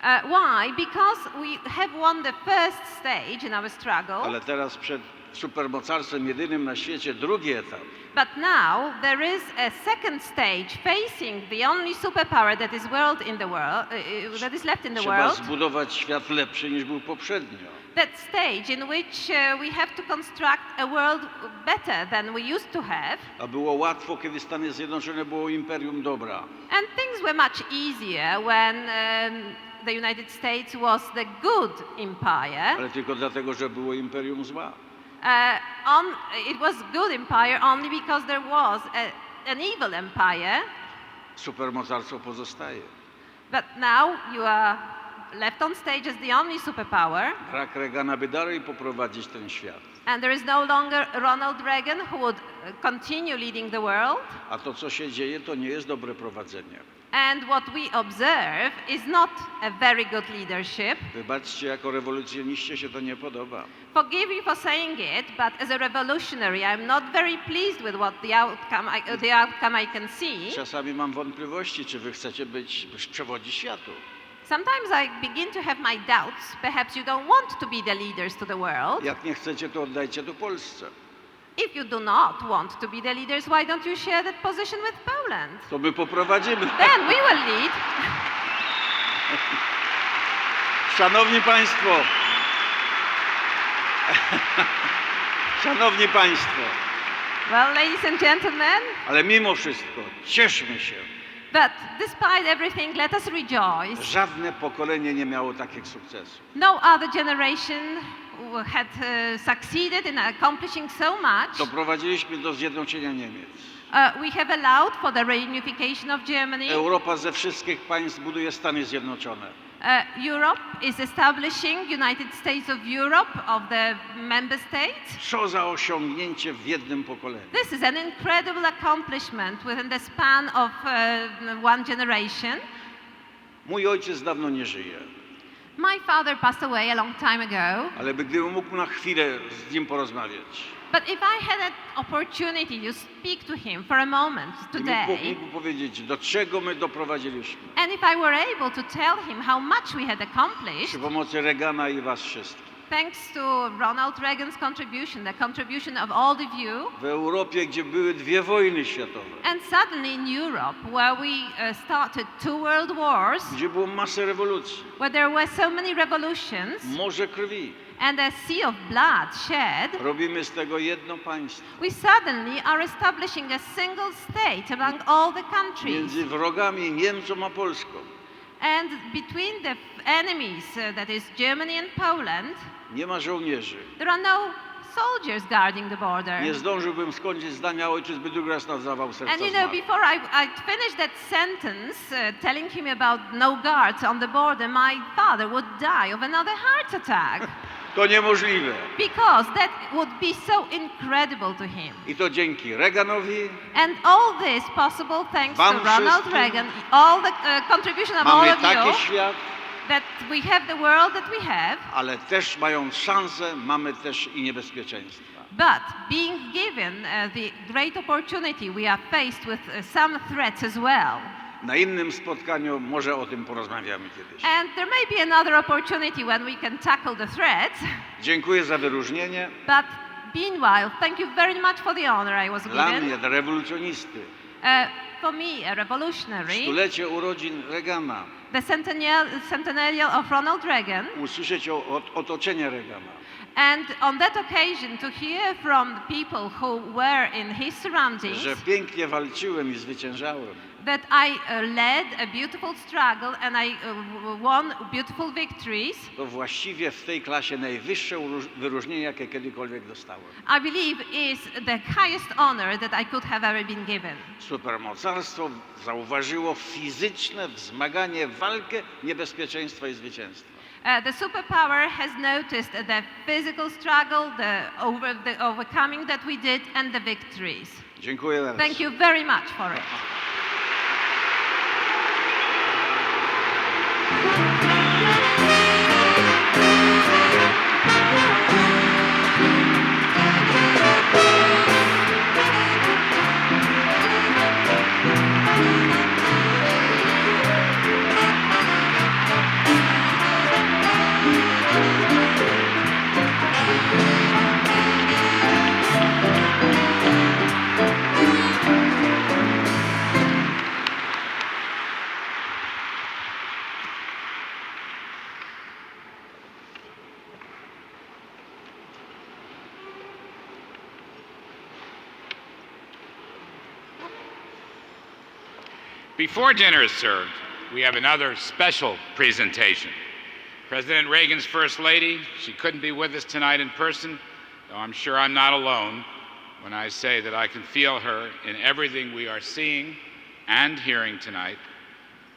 Why? Because we have won the first stage in our struggle. Ale teraz przed supermocarstwem jedynym na świecie, drugi etap. But now there is a second stage facing the only superpower that is that is left in the Trzeba world. zbudować świat lepszy niż był poprzednio. That stage in which we have to construct a world better than we used to have. A było łatwo, kiedy Stany Zjednoczone było imperium dobra. And things were much easier when the United States was the good empire. Ale tylko dlatego, że było imperium zła. It was good empire only because there was an evil empire. Supermocarstwo pozostaje. But now you are left on stage as the only superpower. Brak Reagana by dalej poprowadzić ten świat. And there is no longer Ronald Reagan who would continue leading the world. A to, co się dzieje, to nie jest dobre prowadzenie. And what we observe is not a very good leadership. Wybaczcie, jako rewolucjoniście się to nie podoba. Forgive me for saying it, but as a revolutionary, I'm not very pleased with what the outcome I can see. Czasami mam wątpliwości, czy wy chcecie przewodzić światu. Sometimes I begin to have my doubts. Perhaps you don't want to be the leaders to the world. Jak nie chcecie, to oddajcie to Polsce. If you do not want to be the leaders, why don't you share that position with Poland? To my poprowadzimy. Then we will lead. Szanowni Państwo. Szanowni Państwo. Well, ladies and gentlemen. Ale mimo wszystko, cieszmy się. But despite everything, let us rejoice. Żadne pokolenie nie miało takich sukcesów. No other generation had succeeded in accomplishing so much. Doprowadziliśmy do zjednoczenia Niemiec. We have allowed for the reunification of Germany. Europa ze wszystkich państw buduje Stany Zjednoczone. Europe is establishing United States of Europe, of the member states. Co za osiągnięcie w jednym pokoleniu. This is an incredible accomplishment within the span of one generation. Mój ojciec dawno nie żyje. My father passed away a long time ago. Ale gdybym mógł na chwilę z nim porozmawiać. But if I had an opportunity to speak to him for a moment today, mógł powiedzieć, do czego my doprowadziliśmy. And if I were able to tell him how much we had accomplished, przy pomocy Reagana i was wszystkich. Thanks to Ronald Reagan's contribution, the contribution of all of you. W Europie, gdzie były dwie wojny światowe. And suddenly in Europe, where we started 2 world wars, gdzie było masę rewolucji. Where there were so many revolutions. Morze krwi. And a sea of blood shed. Robimy z tego jedno państwo. We suddenly are establishing a single state among all the countries. Między wrogami Niemcom a Polską. And between the enemies, that is Germany and Poland, nie ma żołnierzy. There are no soldiers guarding the border. Nie zdążyłbym skończyć zdania, ojciec by drugi raz zawał serca. And you know, before I finished that sentence, telling him about no guards on the border, my father would die of another heart attack. To niemożliwe. Because that would be so incredible to him. I to dzięki Reaganowi. And all this possible thanks to Ronald Reagan, all the contribution of all of you. Świat, that we have the world that we have. Ale też mając szansę, mamy też i niebezpieczeństwa. But being given the great opportunity, we are faced with some threats as well. Na innym spotkaniu może o tym porozmawiamy kiedyś. And there may be another opportunity when we can tackle the threats. Dziękuję za wyróżnienie. But meanwhile, thank you very much for the honor I was given. Dla mnie, dla rewolucjonisty. For me, a revolutionary. Stulecie urodzin Reagana. The centennial of Ronald Reagan. Usłyszeć od otoczenia Reagana. And on that occasion to hear from the people who were in his surroundings. Że pięknie walczyłem i zwyciężałem. That I led a beautiful struggle and I won beautiful victories. To właściwie w tej klasie najwyższe wyróżnienie, jakie kiedykolwiek dostałem. I believe is the highest honor that I could have ever been given. Supermocarstwo zauważyło fizyczne wzmaganie, walkę, niebezpieczeństwo i zwycięstwo. The superpower has noticed the physical struggle, the overcoming that we did and the victories. Dziękuję bardzo. Thank you very much for it. before dinner is served, we have another special presentation. President Reagan's First Lady, she couldn't be with us tonight in person, though I'm sure I'm not alone when I say that I can feel her in everything we are seeing and hearing tonight.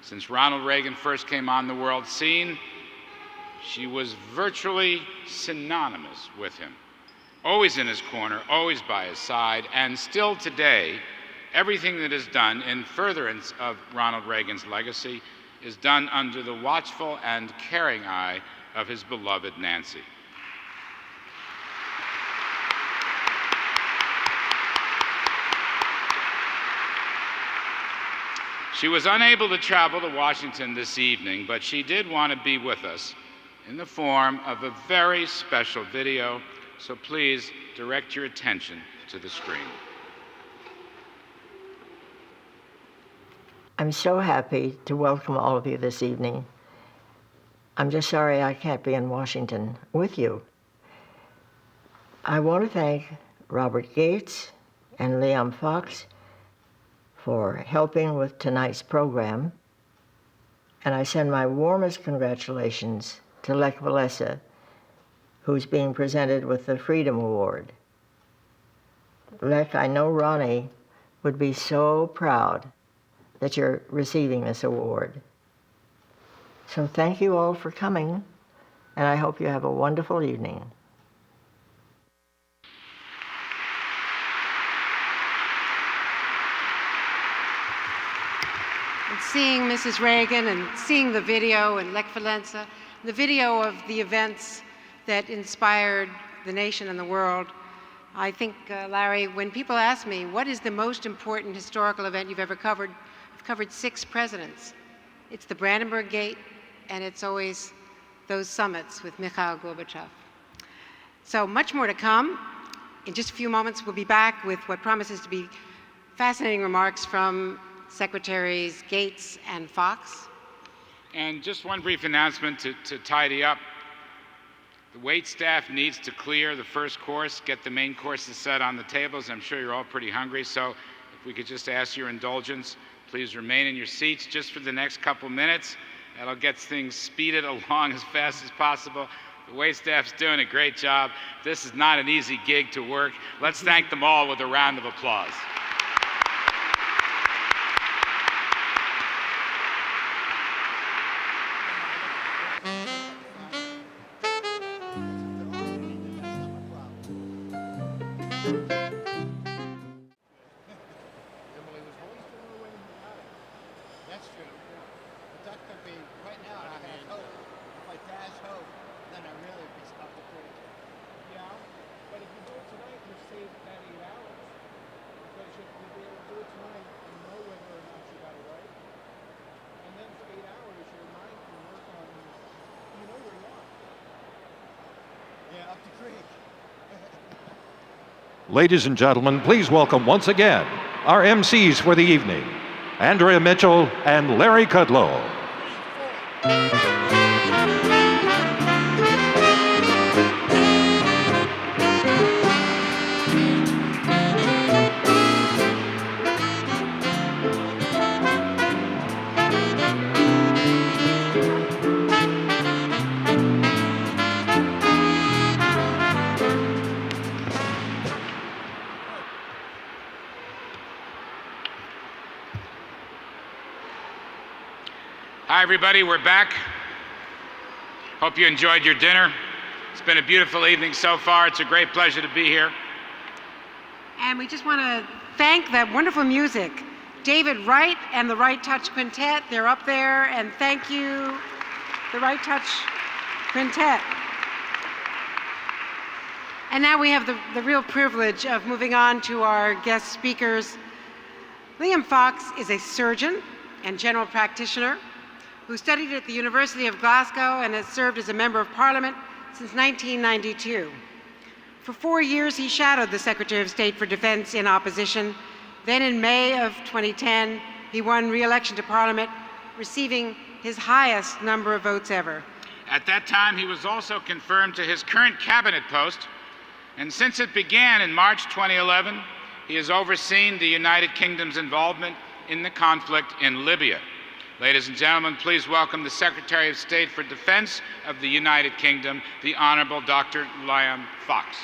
Since Ronald Reagan first came on the world scene, she was virtually synonymous with him. Always in his corner, always by his side, and still today, everything that is done in furtherance of Ronald Reagan's legacy is done under the watchful and caring eye of his beloved Nancy. She was unable to travel to Washington this evening, but she did want to be with us in the form of a very special video, so please direct your attention to the screen. I'm so happy to welcome all of you this evening. I'm just sorry I can't be in Washington with you. I want to thank Robert Gates and Liam Fox for helping with tonight's program, and I send my warmest congratulations to Lech Wałęsa, who's being presented with the Freedom Award. Lech, I know Ronnie would be so proud that you're receiving this award. So thank you all for coming, and I hope you have a wonderful evening. And seeing Mrs. Reagan and seeing the video and Lech Wałęsa, the video of the events that inspired the nation and the world, I think, Larry, when people ask me, what is the most important historical event you've ever covered? I've covered 6 presidents. It's the Brandenburg Gate, and it's always those summits with Mikhail Gorbachev. So much more to come. In just a few moments, we'll be back with what promises to be fascinating remarks from Secretaries Gates and Fox. And just one brief announcement to tidy up. The wait staff needs to clear the first course, get the main courses set on the tables. I'm sure you're all pretty hungry, so if we could just ask your indulgence, please remain in your seats just for the next couple minutes. That'll get things speeded along as fast as possible. The wait staff's doing a great job. This is not an easy gig to work. Let's thank them all with a round of applause. Ladies and gentlemen, please welcome once again our MCs for the evening, Andrea Mitchell and Larry Kudlow. Hi, everybody, we're back. Hope you enjoyed your dinner. It's been a beautiful evening so far. It's a great pleasure to be here. And we just want to thank that wonderful music. David Wright and the Right Touch Quintet, they're up there, and thank you, the Right Touch Quintet. And now we have the real privilege of moving on to our guest speakers. Liam Fox is a surgeon and general practitioner who studied at the University of Glasgow and has served as a member of Parliament since 1992. For 4 years, he shadowed the Secretary of State for Defense in opposition. Then in May of 2010, he won re-election to Parliament, receiving his highest number of votes ever. At that time, he was also confirmed to his current cabinet post, and since it began in March 2011, he has overseen the United Kingdom's involvement in the conflict in Libya. Ladies and gentlemen, please welcome the Secretary of State for Defense of the United Kingdom, the Honorable Dr. Liam Fox.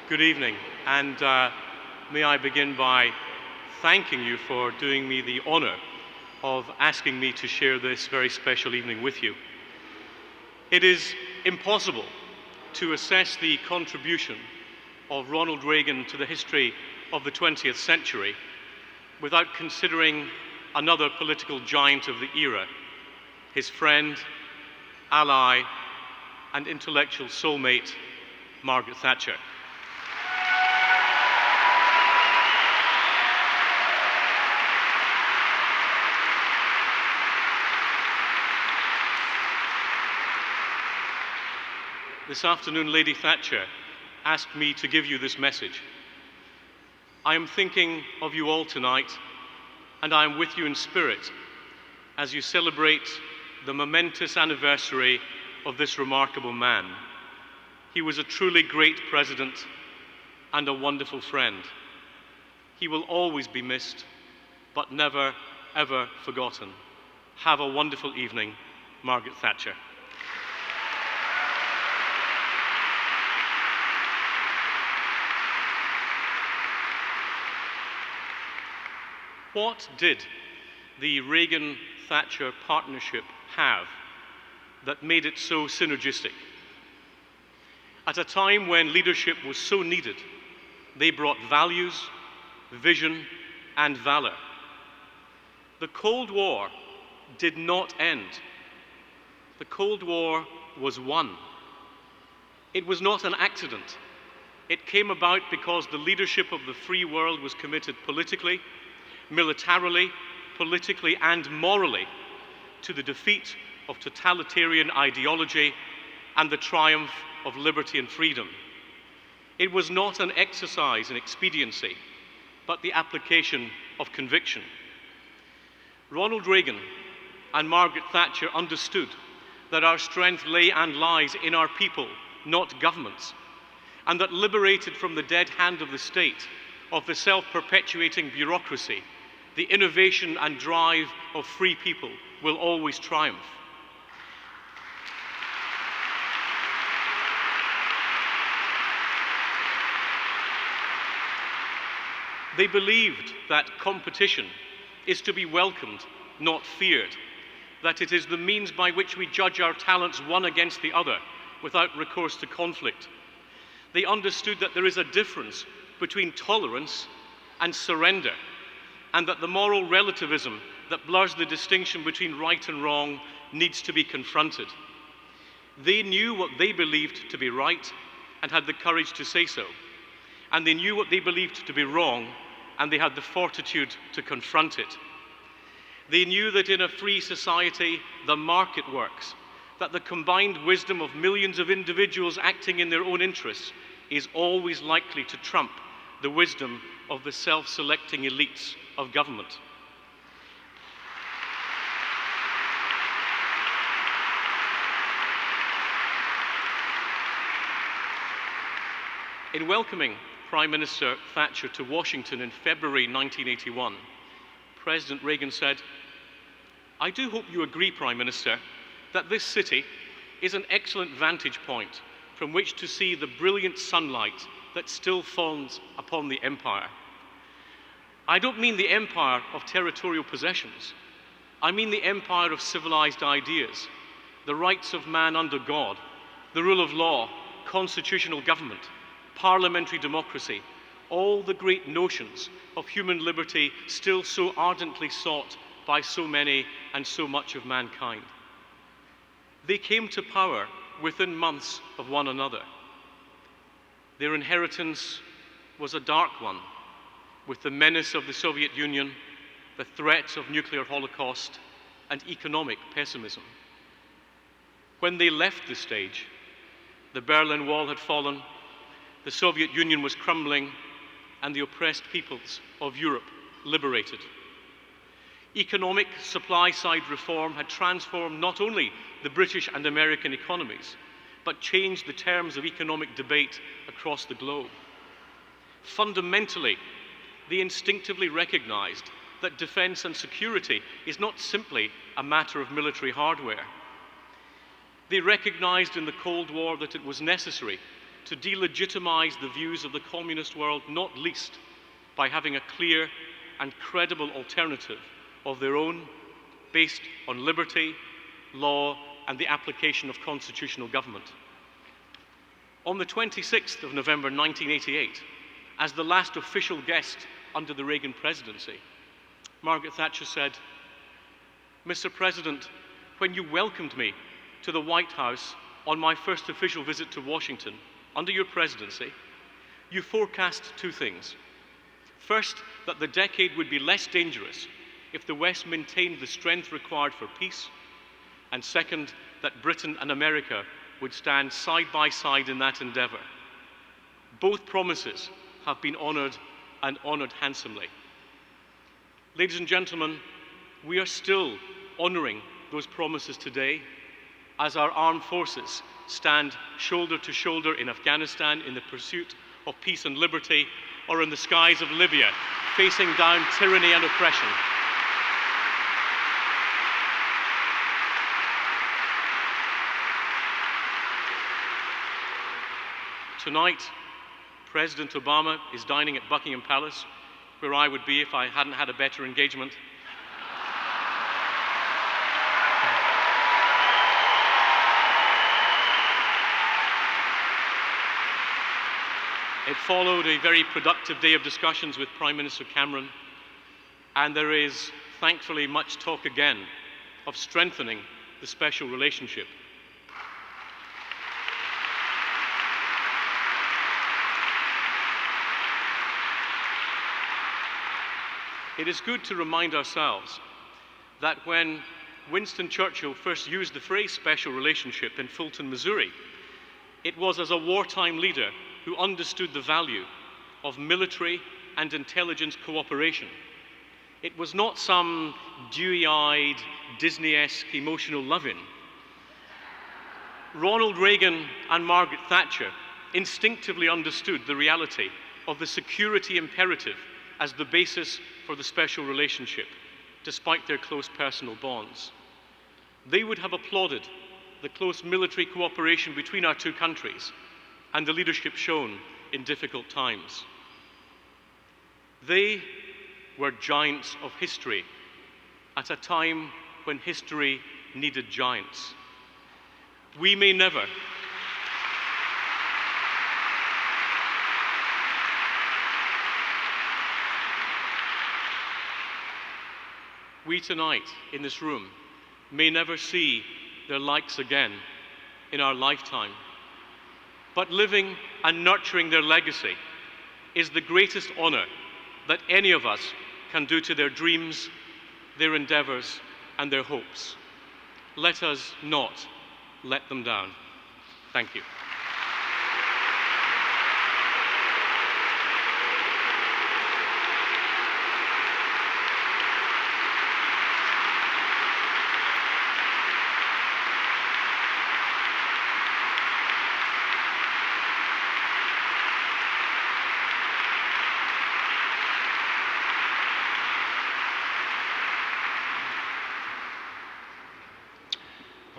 Good evening, and may I begin by thanking you for doing me the honor of asking me to share this very special evening with you. It is impossible to assess the contribution of Ronald Reagan to the history of the 20th century without considering another political giant of the era, his friend, ally, and intellectual soulmate, Margaret Thatcher. This afternoon, Lady Thatcher asked me to give you this message. I am thinking of you all tonight, and I am with you in spirit as you celebrate the momentous anniversary of this remarkable man. He was a truly great president and a wonderful friend. He will always be missed, but never, ever forgotten. Have a wonderful evening, Margaret Thatcher. What did the Reagan-Thatcher partnership have that made it so synergistic? At a time when leadership was so needed, they brought values, vision, and valor. The Cold War did not end. The Cold War was won. It was not an accident. It came about because the leadership of the free world was committed politically, militarily, politically, and morally to the defeat of totalitarian ideology and the triumph of liberty and freedom. It was not an exercise in expediency, but the application of conviction. Ronald Reagan and Margaret Thatcher understood that our strength lay and lies in our people, not governments, and that liberated from the dead hand of the state, of the self-perpetuating bureaucracy, the innovation and drive of free people will always triumph. They believed that competition is to be welcomed, not feared, that it is the means by which we judge our talents one against the other without recourse to conflict. They understood that there is a difference between tolerance and surrender, and that the moral relativism that blurs the distinction between right and wrong needs to be confronted. They knew what they believed to be right and had the courage to say so. And they knew what they believed to be wrong, and they had the fortitude to confront it. They knew that in a free society, the market works, that the combined wisdom of millions of individuals acting in their own interests is always likely to trump the wisdom of the self-selecting elites of government. In welcoming Prime Minister Thatcher to Washington in February 1981, President Reagan said, "I do hope you agree, Prime Minister, that this city is an excellent vantage point from which to see the brilliant sunlight that still falls upon the empire. I don't mean the empire of territorial possessions. I mean the empire of civilized ideas, the rights of man under God, the rule of law, constitutional government, parliamentary democracy, all the great notions of human liberty still so ardently sought by so many and so much of mankind. They came to power within months of one another. Their inheritance was a dark one, with the menace of the Soviet Union, the threat of nuclear holocaust, and economic pessimism. When they left the stage, the Berlin Wall had fallen, the Soviet Union was crumbling, and the oppressed peoples of Europe liberated. Economic supply-side reform had transformed not only the British and American economies, but changed the terms of economic debate across the globe. Fundamentally, they instinctively recognized that defense and security is not simply a matter of military hardware. They recognized in the Cold War that it was necessary to delegitimize the views of the communist world, not least by having a clear and credible alternative of their own, based on liberty, law, and the application of constitutional government. On the 26th of November 1988, as the last official guest under the Reagan presidency, Margaret Thatcher said, "Mr. President, when you welcomed me to the White House on my first official visit to Washington under your presidency, you forecast two things. First, that the decade would be less dangerous if the West maintained the strength required for peace, and second, that Britain and America would stand side by side in that endeavor. Both promises have been honored and honored handsomely." Ladies and gentlemen, we are still honoring those promises today as our armed forces stand shoulder to shoulder in Afghanistan in the pursuit of peace and liberty, or in the skies of Libya, facing down tyranny and oppression. Tonight, President Obama is dining at Buckingham Palace, where I would be if I hadn't had a better engagement. It followed a very productive day of discussions with Prime Minister Cameron, and there is thankfully much talk again of strengthening the special relationship. It is good to remind ourselves that when Winston Churchill first used the phrase special relationship in Fulton, Missouri, it was as a wartime leader who understood the value of military and intelligence cooperation. It was not some dewy-eyed, Disney-esque emotional loving. Ronald Reagan and Margaret Thatcher instinctively understood the reality of the security imperative as the basis for the special relationship, despite their close personal bonds. They would have applauded the close military cooperation between our two countries and the leadership shown in difficult times. They were giants of history at a time when history needed giants. We may never We tonight in this room may never see their likes again in our lifetime. But living and nurturing their legacy is the greatest honor that any of us can do to their dreams, their endeavors, and their hopes. Let us not let them down. Thank you.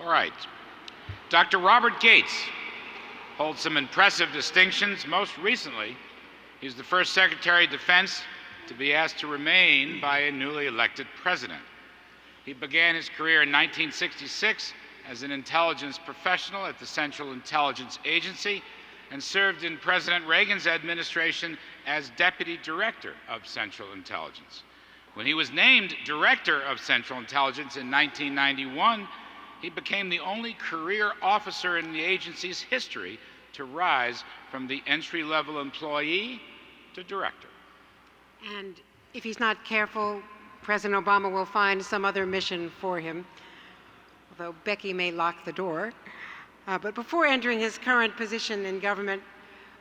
All right. Dr. Robert Gates holds some impressive distinctions. Most recently, he's the first Secretary of Defense to be asked to remain by a newly elected president. He began his career in 1966 as an intelligence professional at the Central Intelligence Agency and served in President Reagan's administration as Deputy Director of Central Intelligence. When he was named Director of Central Intelligence in 1991, he became the only career officer in the agency's history to rise from the entry-level employee to director. And if he's not careful, President Obama will find some other mission for him, although Becky may lock the door. But before entering his current position in government,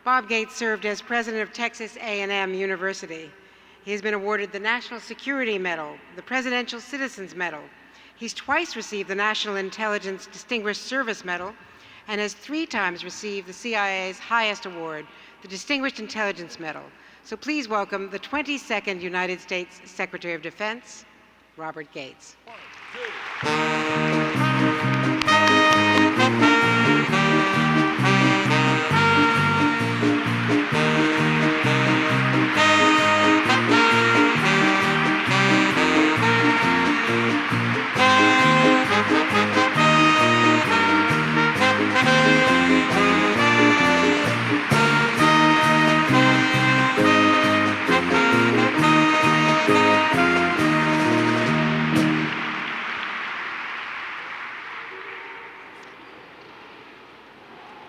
Bob Gates served as president of Texas A&M University. He has been awarded the National Security Medal, the Presidential Citizens Medal. He's twice received the National Intelligence Distinguished Service Medal and has 3 times received the CIA's highest award, the Distinguished Intelligence Medal. So please welcome the 22nd United States Secretary of Defense, Robert Gates. 1, 2.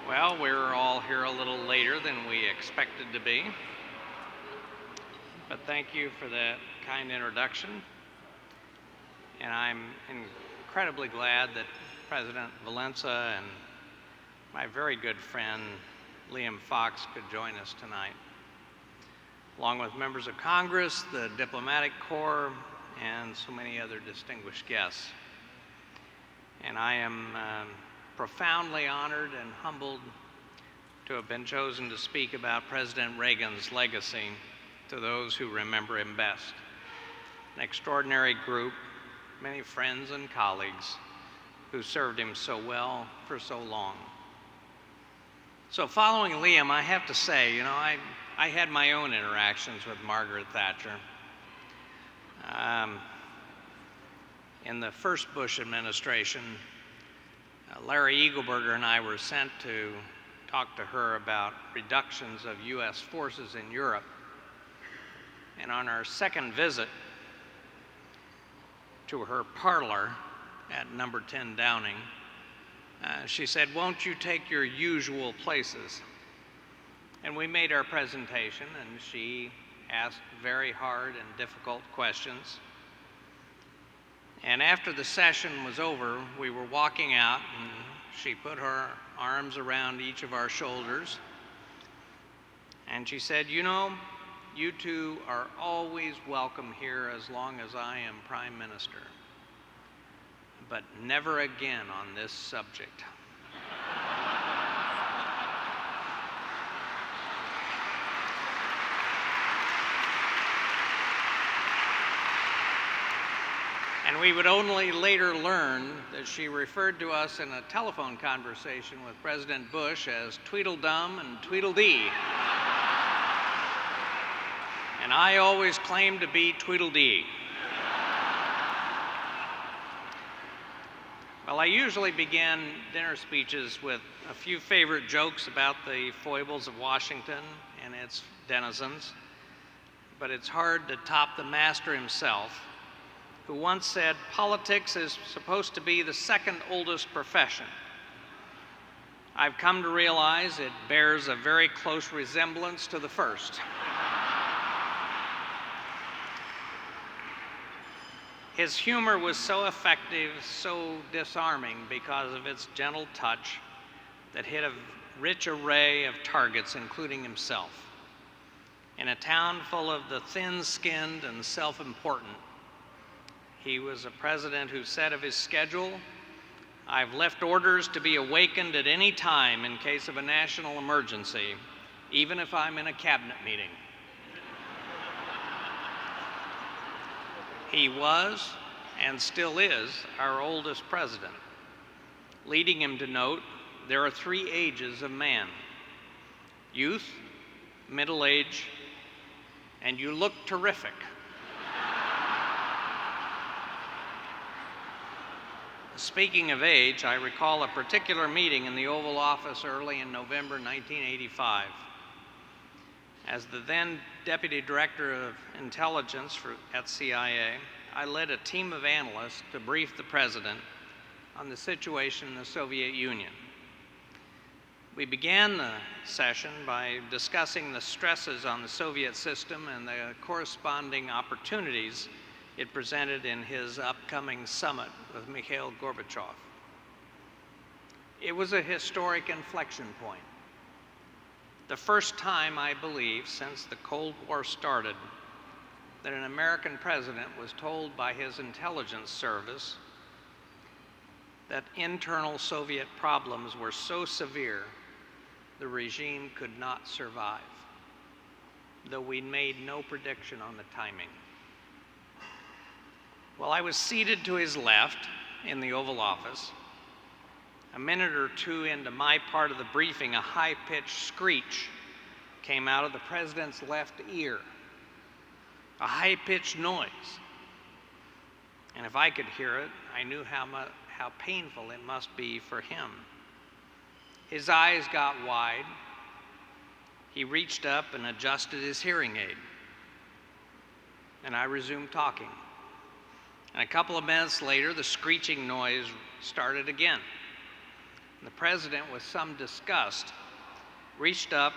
Well, we're all here a little later than we expected to be, but thank you for that kind introduction. And I'm incredibly glad that President Wałęsa and my very good friend Liam Fox could join us tonight, along with members of Congress, the diplomatic corps, and so many other distinguished guests. And I am profoundly honored and humbled to have been chosen to speak about President Reagan's legacy to those who remember him best. An extraordinary group, many friends and colleagues who served him so well for so long. So following Liam, I have to say, you know, I had my own interactions with Margaret Thatcher. In the first Bush administration, Larry Eagleburger and I were sent to talk to her about reductions of US forces in Europe. And on our second visit to her parlor at number 10 Downing, she said, "Won't you take your usual places?" And we made our presentation, and she asked very hard and difficult questions. And after the session was over, we were walking out, and she put her arms around each of our shoulders, and she said, "You know, you two are always welcome here as long as I am Prime Minister, but never again on this subject." And we would only later learn that she referred to us in a telephone conversation with President Bush as Tweedledum and Tweedledee. And I always claimed to be Tweedledee. Well, I usually begin dinner speeches with a few favorite jokes about the foibles of Washington and its denizens, but it's hard to top the master himself, who once said, "Politics is supposed to be the second oldest profession." I've come to realize it bears a very close resemblance to the first. His humor was so effective, so disarming because of its gentle touch that hit a rich array of targets, including himself. In a town full of the thin-skinned and self-important, he was a president who said of his schedule, "I've left orders to be awakened at any time in case of a national emergency, even if I'm in a cabinet meeting." He was, and still is, our oldest president, leading him to note there are 3 ages of man: youth, middle age, and you look terrific. Speaking of age, I recall a particular meeting in the Oval Office early in November 1985. As the then Deputy Director of Intelligence at CIA, I led a team of analysts to brief the President on the situation in the Soviet Union. We began the session by discussing the stresses on the Soviet system and the corresponding opportunities it presented in his upcoming summit with Mikhail Gorbachev. It was a historic inflection point. The first time, I believe, since the Cold War started, that an American president was told by his intelligence service that internal Soviet problems were so severe the regime could not survive, though we made no prediction on the timing. While I was seated to his left in the Oval Office, a minute or two into my part of the briefing, a high-pitched screech came out of the president's left ear, a high-pitched noise. And if I could hear it, I knew how painful it must be for him. His eyes got wide. He reached up and adjusted his hearing aid. And I resumed talking. And a couple of minutes later, the screeching noise started again. The president, with some disgust, reached up,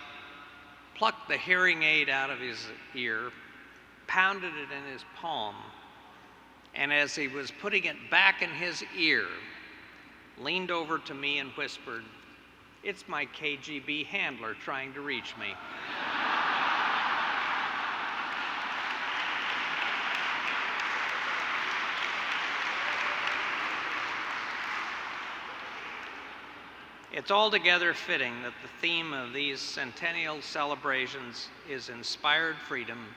plucked the hearing aid out of his ear, pounded it in his palm, and as he was putting it back in his ear, leaned over to me and whispered, "It's my KGB handler trying to reach me." It's altogether fitting that the theme of these centennial celebrations is Inspired Freedom,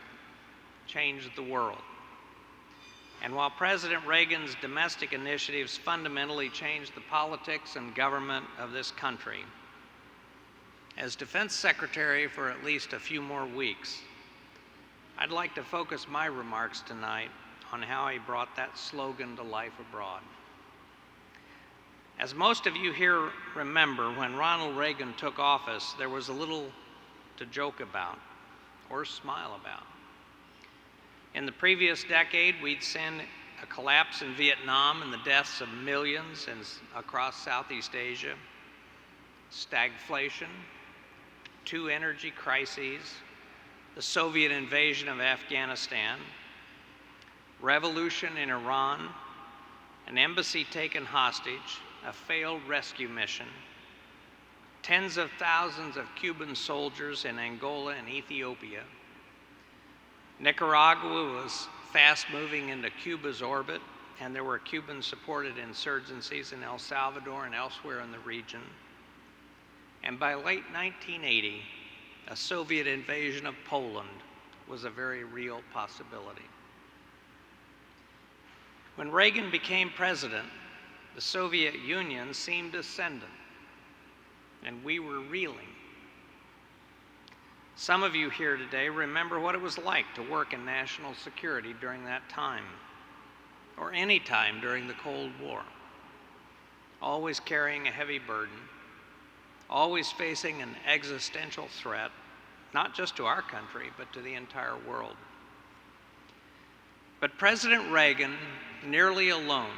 Changed the World. And while President Reagan's domestic initiatives fundamentally changed the politics and government of this country, as Defense Secretary for at least a few more weeks, I'd like to focus my remarks tonight on how he brought that slogan to life abroad. As most of you here remember, when Ronald Reagan took office, there was a little to joke about or smile about. In the previous decade, we'd seen a collapse in Vietnam and the deaths of millions across Southeast Asia, stagflation, 2 energy crises, the Soviet invasion of Afghanistan, revolution in Iran, an embassy taken hostage, a failed rescue mission, tens of thousands of Cuban soldiers in Angola and Ethiopia. Nicaragua was fast moving into Cuba's orbit, and there were Cuban-supported insurgencies in El Salvador and elsewhere in the region. And by late 1980, a Soviet invasion of Poland was a very real possibility. When Reagan became president, the Soviet Union seemed ascendant, and we were reeling. Some of you here today remember what it was like to work in national security during that time, or any time during the Cold War. Always carrying a heavy burden, always facing an existential threat, not just to our country, but to the entire world. But President Reagan, nearly alone,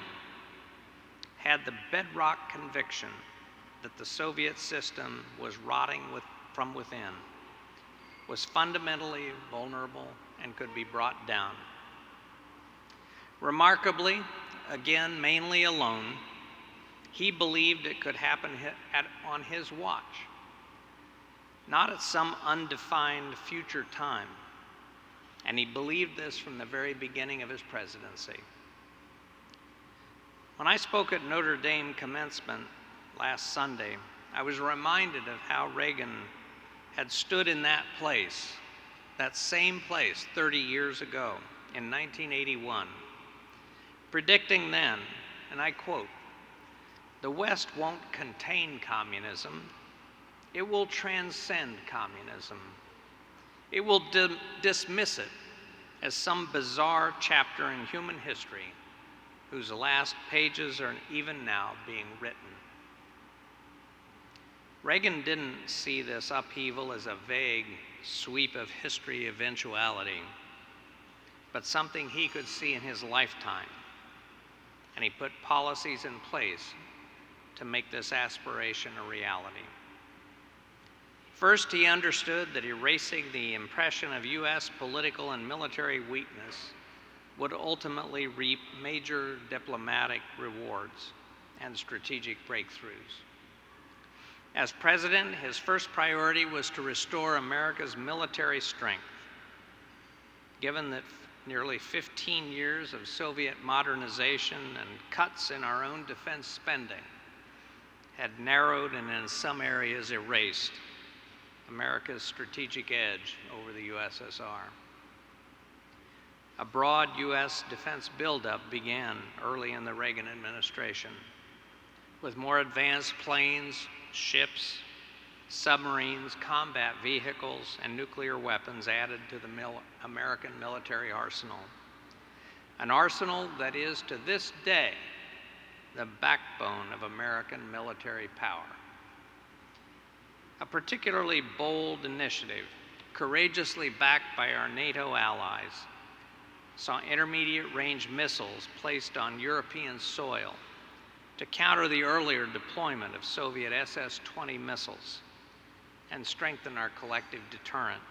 had the bedrock conviction that the Soviet system was rotting from within, was fundamentally vulnerable, and could be brought down. Remarkably, again, mainly alone, he believed it could happen on his watch, not at some undefined future time. And he believed this from the very beginning of his presidency. When I spoke at Notre Dame commencement last Sunday, I was reminded of how Reagan had stood in that place, that same place 30 years ago in 1981, predicting then, and I quote, "The West won't contain communism, it will transcend communism. It will dismiss it as some bizarre chapter in human history whose last pages are even now being written." Reagan didn't see this upheaval as a vague sweep of history eventuality, but something he could see in his lifetime. And he put policies in place to make this aspiration a reality. First, he understood that erasing the impression of U.S. political and military weakness would ultimately reap major diplomatic rewards and strategic breakthroughs. As president, his first priority was to restore America's military strength. Given that nearly 15 years of Soviet modernization and cuts in our own defense spending had narrowed and in some areas erased America's strategic edge over the USSR. A broad U.S. defense buildup began early in the Reagan administration, with more advanced planes, ships, submarines, combat vehicles, and nuclear weapons added to the American military arsenal. An arsenal that is, to this day, the backbone of American military power. A particularly bold initiative, courageously backed by our NATO allies, saw intermediate-range missiles placed on European soil to counter the earlier deployment of Soviet SS-20 missiles and strengthen our collective deterrent.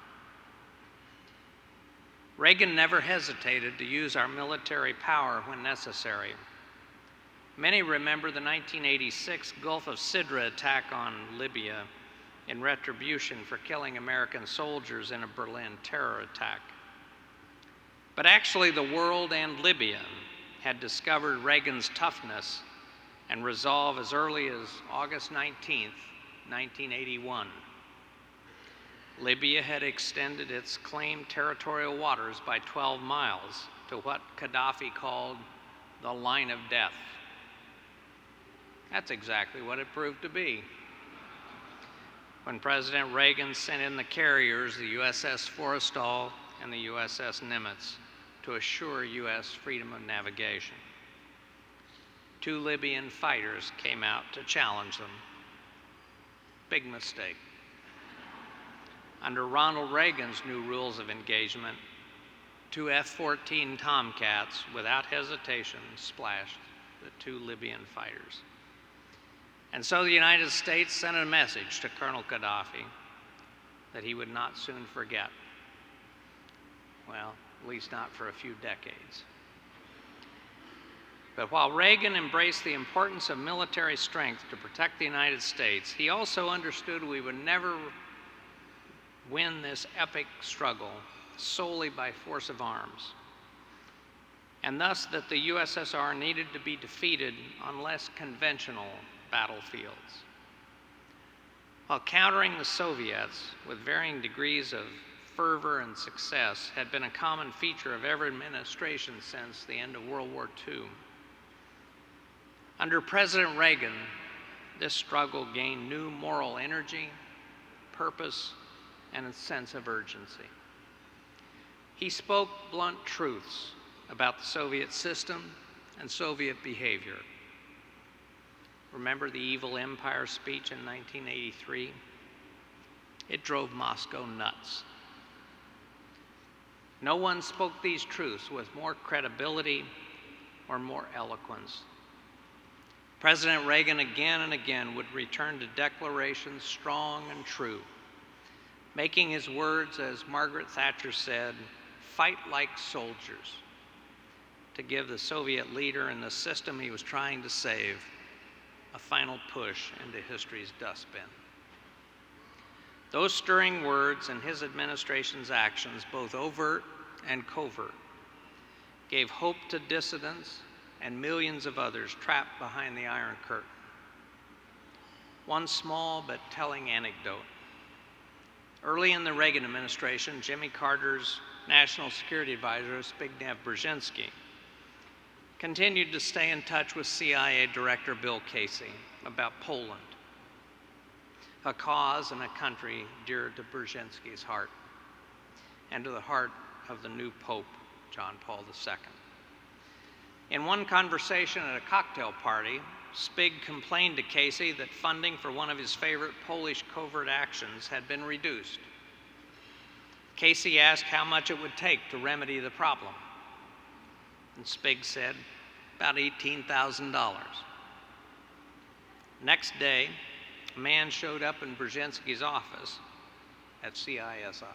Reagan never hesitated to use our military power when necessary. Many remember the 1986 Gulf of Sidra attack on Libya in retribution for killing American soldiers in a Berlin terror attack. But actually, the world and Libya had discovered Reagan's toughness and resolve as early as August 19, 1981. Libya had extended its claimed territorial waters by 12 miles to what Gaddafi called the line of death. That's exactly what it proved to be. When President Reagan sent in the carriers, the USS Forrestal and the USS Nimitz, to assure U.S. freedom of navigation. 2 Libyan fighters came out to challenge them. Big mistake. Under Ronald Reagan's new rules of engagement, 2 F-14 Tomcats, without hesitation, splashed the 2 Libyan fighters. And so the United States sent a message to Colonel Gaddafi that he would not soon forget. Well, at least not for a few decades. But while Reagan embraced the importance of military strength to protect the United States, he also understood we would never win this epic struggle solely by force of arms, and thus that the USSR needed to be defeated on less conventional battlefields. While countering the Soviets with varying degrees of fervor and success had been a common feature of every administration since the end of World War II, under President Reagan, this struggle gained new moral energy, purpose, and a sense of urgency. He spoke blunt truths about the Soviet system and Soviet behavior. Remember the Evil Empire speech in 1983? It drove Moscow nuts. No one spoke these truths with more credibility or more eloquence. President Reagan again and again would return to declarations strong and true, making his words, as Margaret Thatcher said, fight like soldiers, to give the Soviet leader and the system he was trying to save a final push into history's dustbin. Those stirring words and his administration's actions, both overt and covert, gave hope to dissidents and millions of others trapped behind the Iron Curtain. One small but telling anecdote. Early in the Reagan administration, Jimmy Carter's National Security Advisor, Zbigniew Brzezinski, continued to stay in touch with CIA Director Bill Casey about Poland, a cause and a country dear to Brzezinski's heart and to the heart of the new Pope, John Paul II. In one conversation at a cocktail party, Spig complained to Casey that funding for one of his favorite Polish covert actions had been reduced. Casey asked how much it would take to remedy the problem. And Spig said, about $18,000. Next day, a man showed up in Brzezinski's office at CSIS,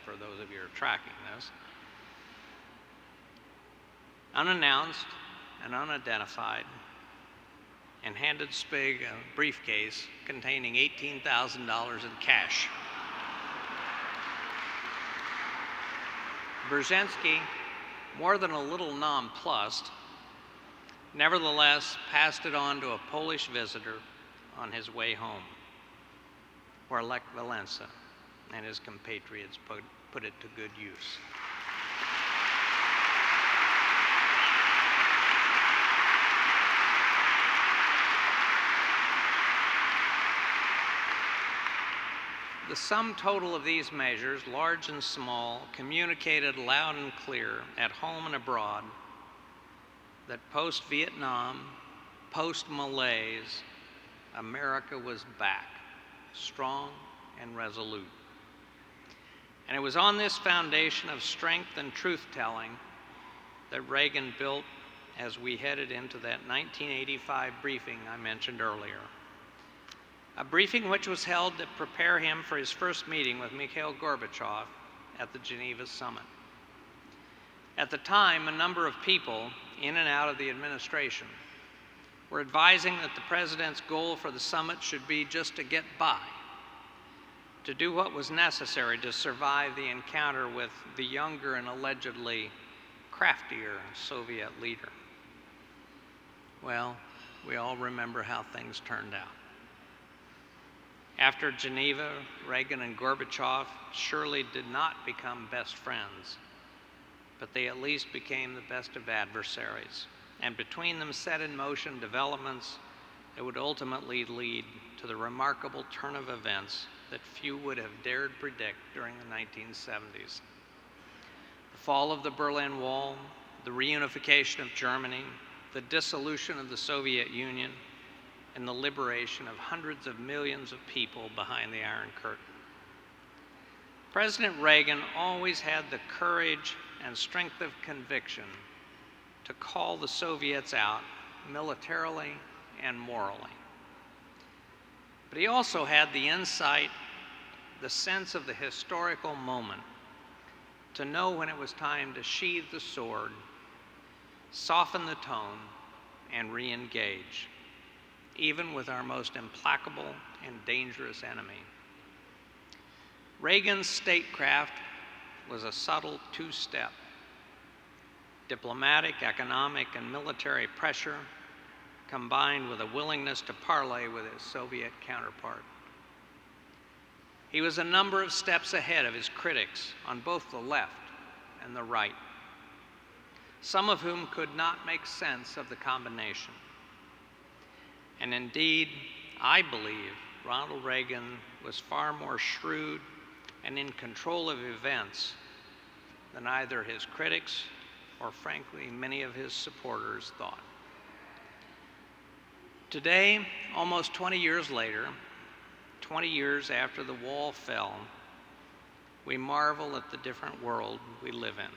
for those of you who are tracking this, unannounced and unidentified, and handed Spig a briefcase containing $18,000 in cash. Brzezinski, more than a little nonplussed, nevertheless passed it on to a Polish visitor on his way home, where Lech Wałęsa and his compatriots put it to good use. The sum total of these measures, large and small, communicated loud and clear at home and abroad that post-Vietnam, post-Malaise, America was back, strong and resolute. And it was on this foundation of strength and truth-telling that Reagan built as we headed into that 1985 briefing I mentioned earlier. A briefing which was held to prepare him for his first meeting with Mikhail Gorbachev at the Geneva summit. At the time, a number of people in and out of the administration were advising that the president's goal for the summit should be just to get by, to do what was necessary to survive the encounter with the younger and allegedly craftier Soviet leader. Well, we all remember how things turned out. After Geneva, Reagan and Gorbachev surely did not become best friends, but they at least became the best of adversaries, and between them set in motion developments that would ultimately lead to the remarkable turn of events that few would have dared predict during the 1970s. The fall of the Berlin Wall, the reunification of Germany, the dissolution of the Soviet Union, and the liberation of hundreds of millions of people behind the Iron Curtain. President Reagan always had the courage and strength of conviction to call the Soviets out militarily and morally. But he also had the insight, the sense of the historical moment, to know when it was time to sheathe the sword, soften the tone, and re-engage, even with our most implacable and dangerous enemy. Reagan's statecraft was a subtle two-step: diplomatic, economic, and military pressure combined with a willingness to parley with his Soviet counterpart. He was a number of steps ahead of his critics on both the left and the right, some of whom could not make sense of the combination. And indeed, I believe Ronald Reagan was far more shrewd and in control of events than either his critics or, frankly, many of his supporters thought. Today, almost 20 years later, 20 years after the wall fell, we marvel at the different world we live in.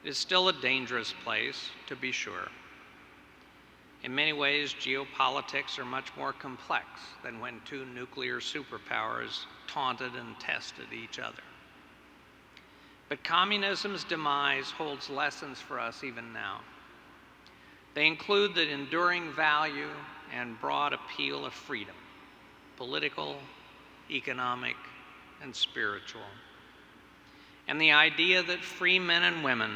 It is still a dangerous place, to be sure. In many ways, geopolitics are much more complex than when two nuclear superpowers taunted and tested each other. But communism's demise holds lessons for us even now. They include the enduring value and broad appeal of freedom, political, economic, and spiritual. And the idea that free men and women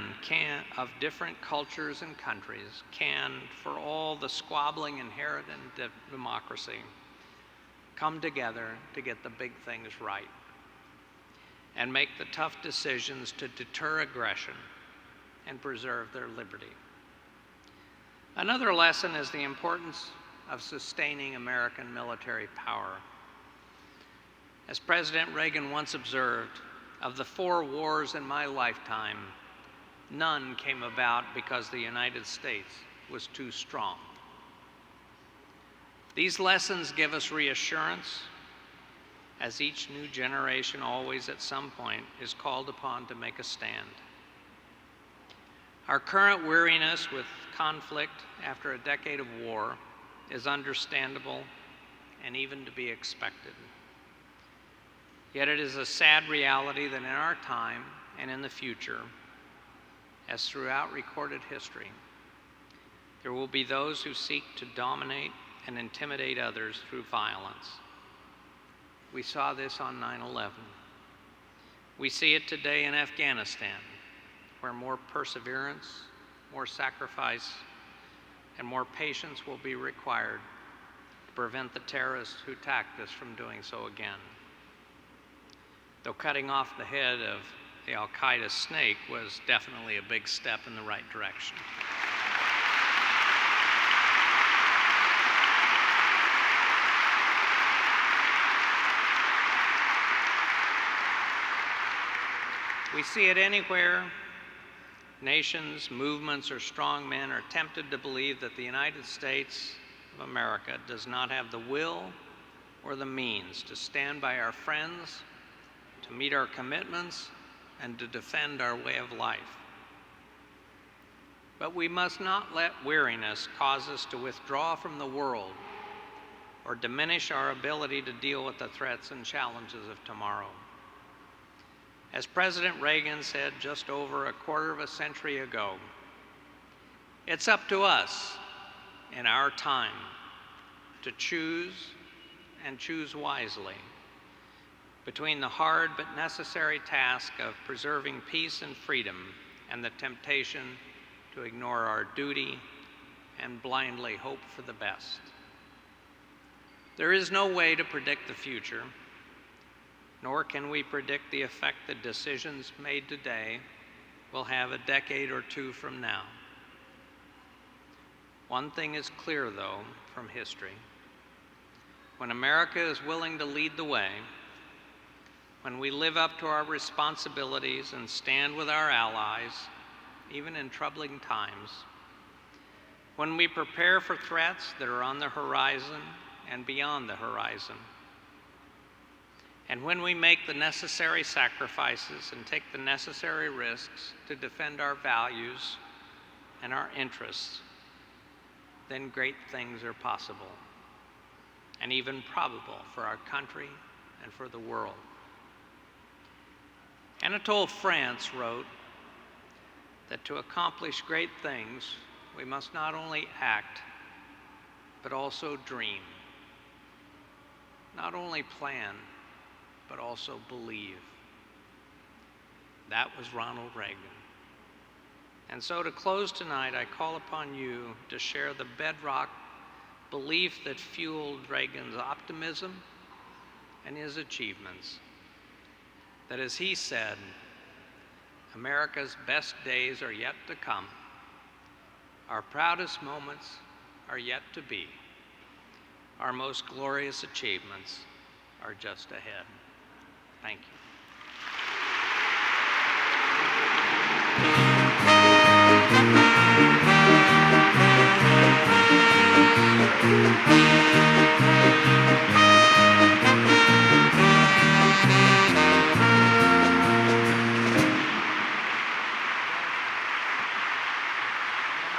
of different cultures and countries can, for all the squabbling inherent in democracy, come together to get the big things right and make the tough decisions to deter aggression and preserve their liberty. Another lesson is the importance of sustaining American military power. As President Reagan once observed, of the 4 wars in my lifetime, none came about because the United States was too strong. These lessons give us reassurance, as each new generation always at some point is called upon to make a stand. Our current weariness with conflict after a decade of war is understandable and even to be expected. Yet it is a sad reality that in our time and in the future, as throughout recorded history, there will be those who seek to dominate and intimidate others through violence. We saw this on 9/11. We see it today in Afghanistan, where more perseverance, more sacrifice, and more patience will be required to prevent the terrorists who attacked us from doing so again. Though cutting off the head of the Al-Qaeda snake was definitely a big step in the right direction. We see it anywhere. Nations, movements, or strong men are tempted to believe that the United States of America does not have the will or the means to stand by our friends, to meet our commitments, and to defend our way of life. But we must not let weariness cause us to withdraw from the world or diminish our ability to deal with the threats and challenges of tomorrow. As President Reagan said just over a quarter of a century ago, it's up to us in our time to choose, and choose wisely, between the hard but necessary task of preserving peace and freedom and the temptation to ignore our duty and blindly hope for the best. There is no way to predict the future, nor can we predict the effect that decisions made today will have a decade or two from now. One thing is clear, though, from history. When America is willing to lead the way, when we live up to our responsibilities and stand with our allies, even in troubling times, when we prepare for threats that are on the horizon and beyond the horizon, and when we make the necessary sacrifices and take the necessary risks to defend our values and our interests, then great things are possible and even probable for our country and for the world. Anatole France wrote that to accomplish great things, we must not only act, but also dream. Not only plan, but also believe. That was Ronald Reagan. And so to close tonight, I call upon you to share the bedrock belief that fueled Reagan's optimism and his achievements. That, as he said, America's best days are yet to come. Our proudest moments are yet to be. Our most glorious achievements are just ahead. Thank you.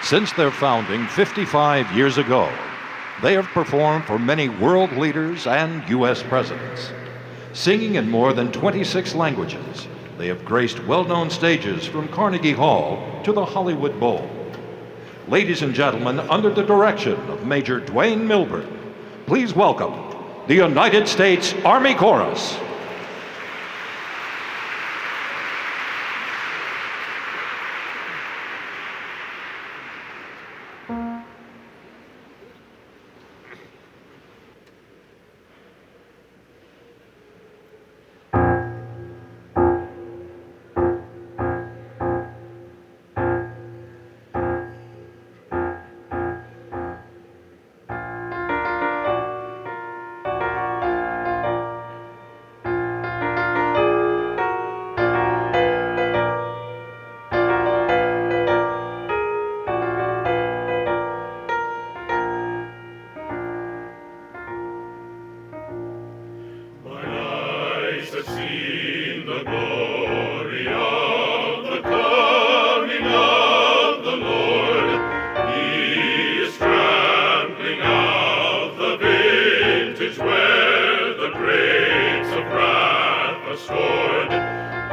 Since their founding 55 years ago, they have performed for many world leaders and U.S. presidents. Singing in more than 26 languages, they have graced well-known stages from Carnegie Hall to the Hollywood Bowl. Ladies and gentlemen, under the direction of Major Dwayne Milburn, please welcome the United States Army Chorus.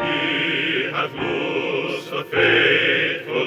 He hath loosed the faithful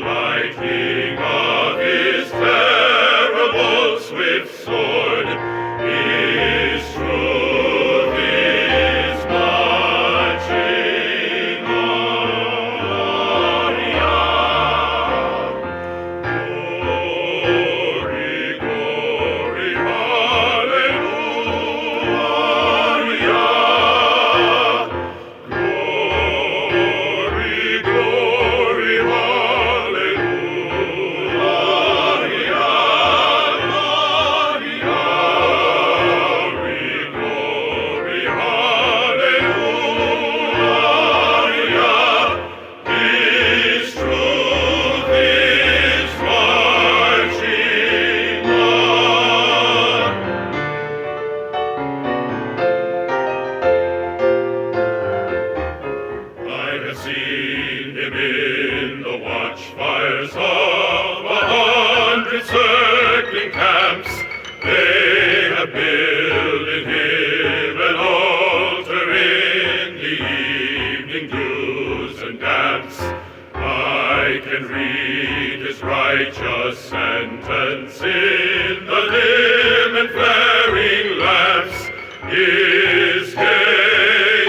can read his righteous sentence in the dim and flaring lamps. His day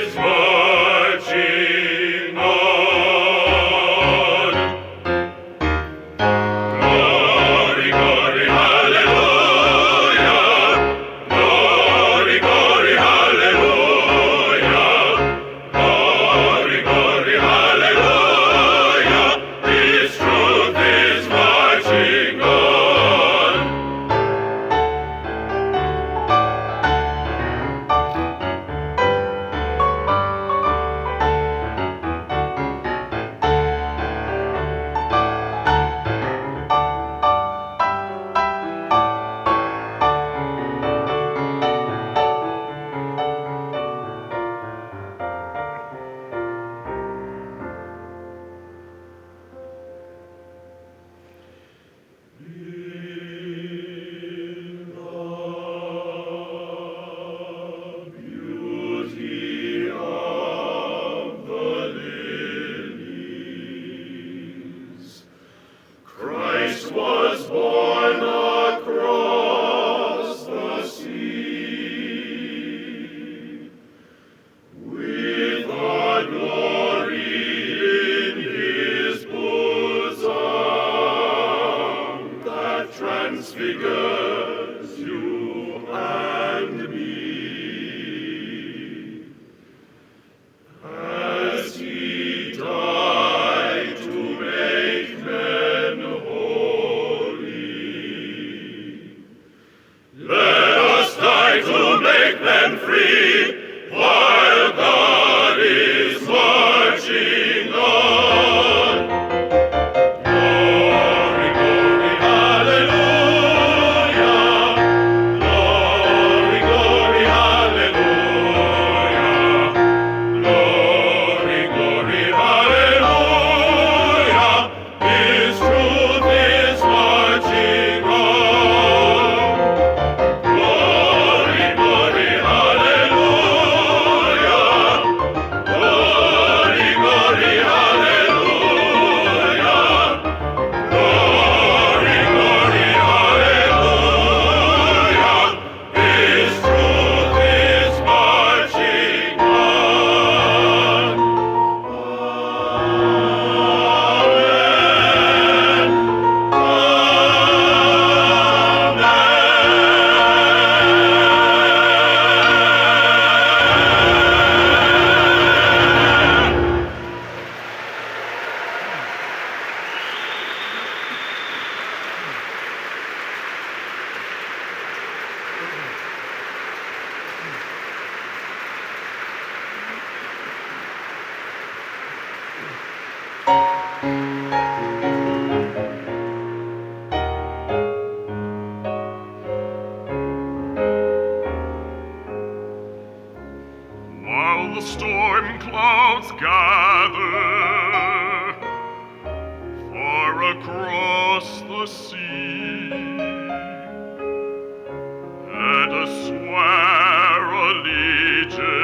is marching on. Glory, glory, hallelujah. Glory, glory, hallelujah. Glory, glory, hallelujah. His truth is marching on. Beauty of the lilies, Christ was born across the sea, with our glory in his bosom that transfigures you and me. As he died to make men holy, let us die to make men free, while God is marching on. Glory, glory, hallelujah. Glory, glory, hallelujah. Glory, glory, hallelujah. His truth is marching on. Glory, glory, hallelujah. Glory, glory, hallelujah. Glory, glory, hallelujah. His truth is marching on. While the storm clouds gather far across the sea, let us swear allegiance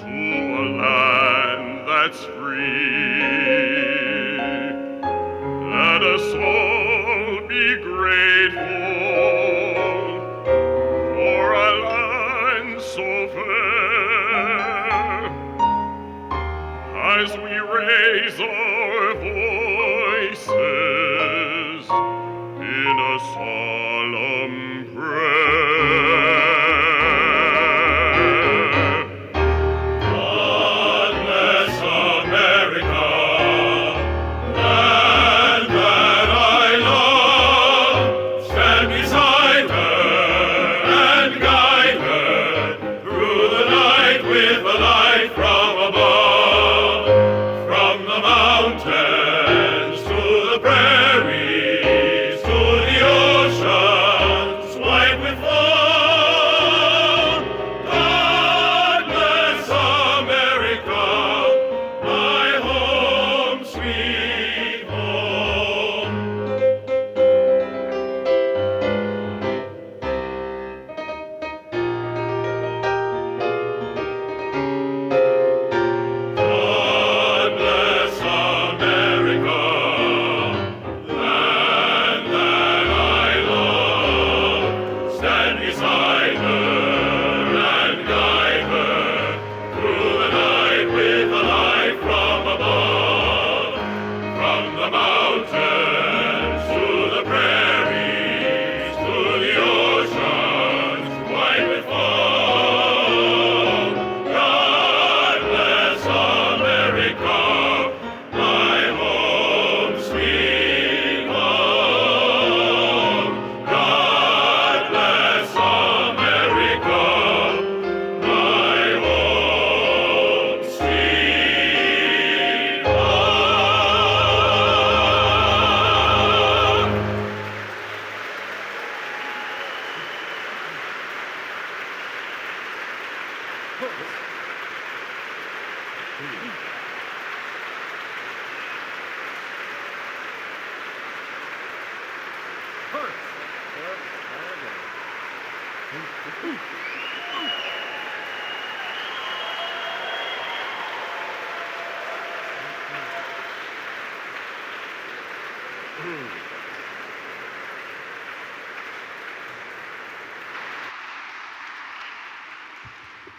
to a land that's free. Let us all be grateful for a land so fair, as we raise our voices in a solemn prayer. God bless America, land that I love. Stand beside her and guide her through the night with a light from above. From the mountains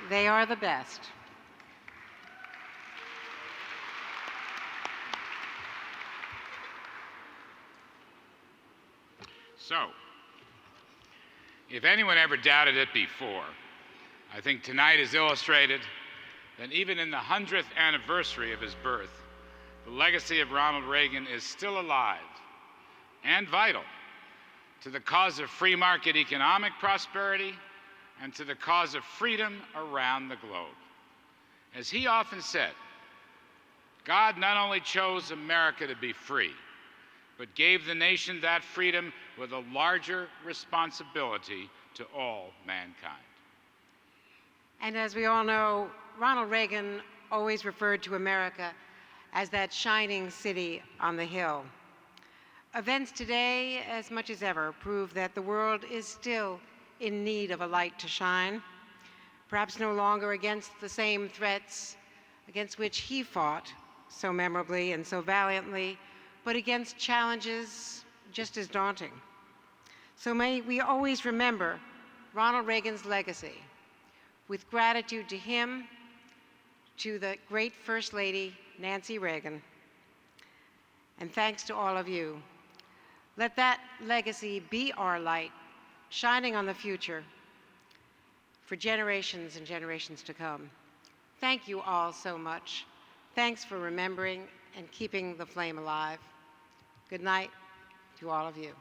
They are the best. So, if anyone ever doubted it before, I think tonight has illustrated that even in the 100th anniversary of his birth, the legacy of Ronald Reagan is still alive and vital to the cause of free market economic prosperity and to the cause of freedom around the globe. As he often said, God not only chose America to be free, but gave the nation that freedom with a larger responsibility to all mankind. And as we all know, Ronald Reagan always referred to America as that shining city on the hill. Events today, as much as ever, prove that the world is still in need of a light to shine, perhaps no longer against the same threats against which he fought so memorably and so valiantly, but against challenges just as daunting. So may we always remember Ronald Reagan's legacy with gratitude to him, to the great First Lady, Nancy Reagan, and thanks to all of you. Let that legacy be our light, shining on the future for generations and generations to come. Thank you all so much. Thanks for remembering and keeping the flame alive. Good night to all of you.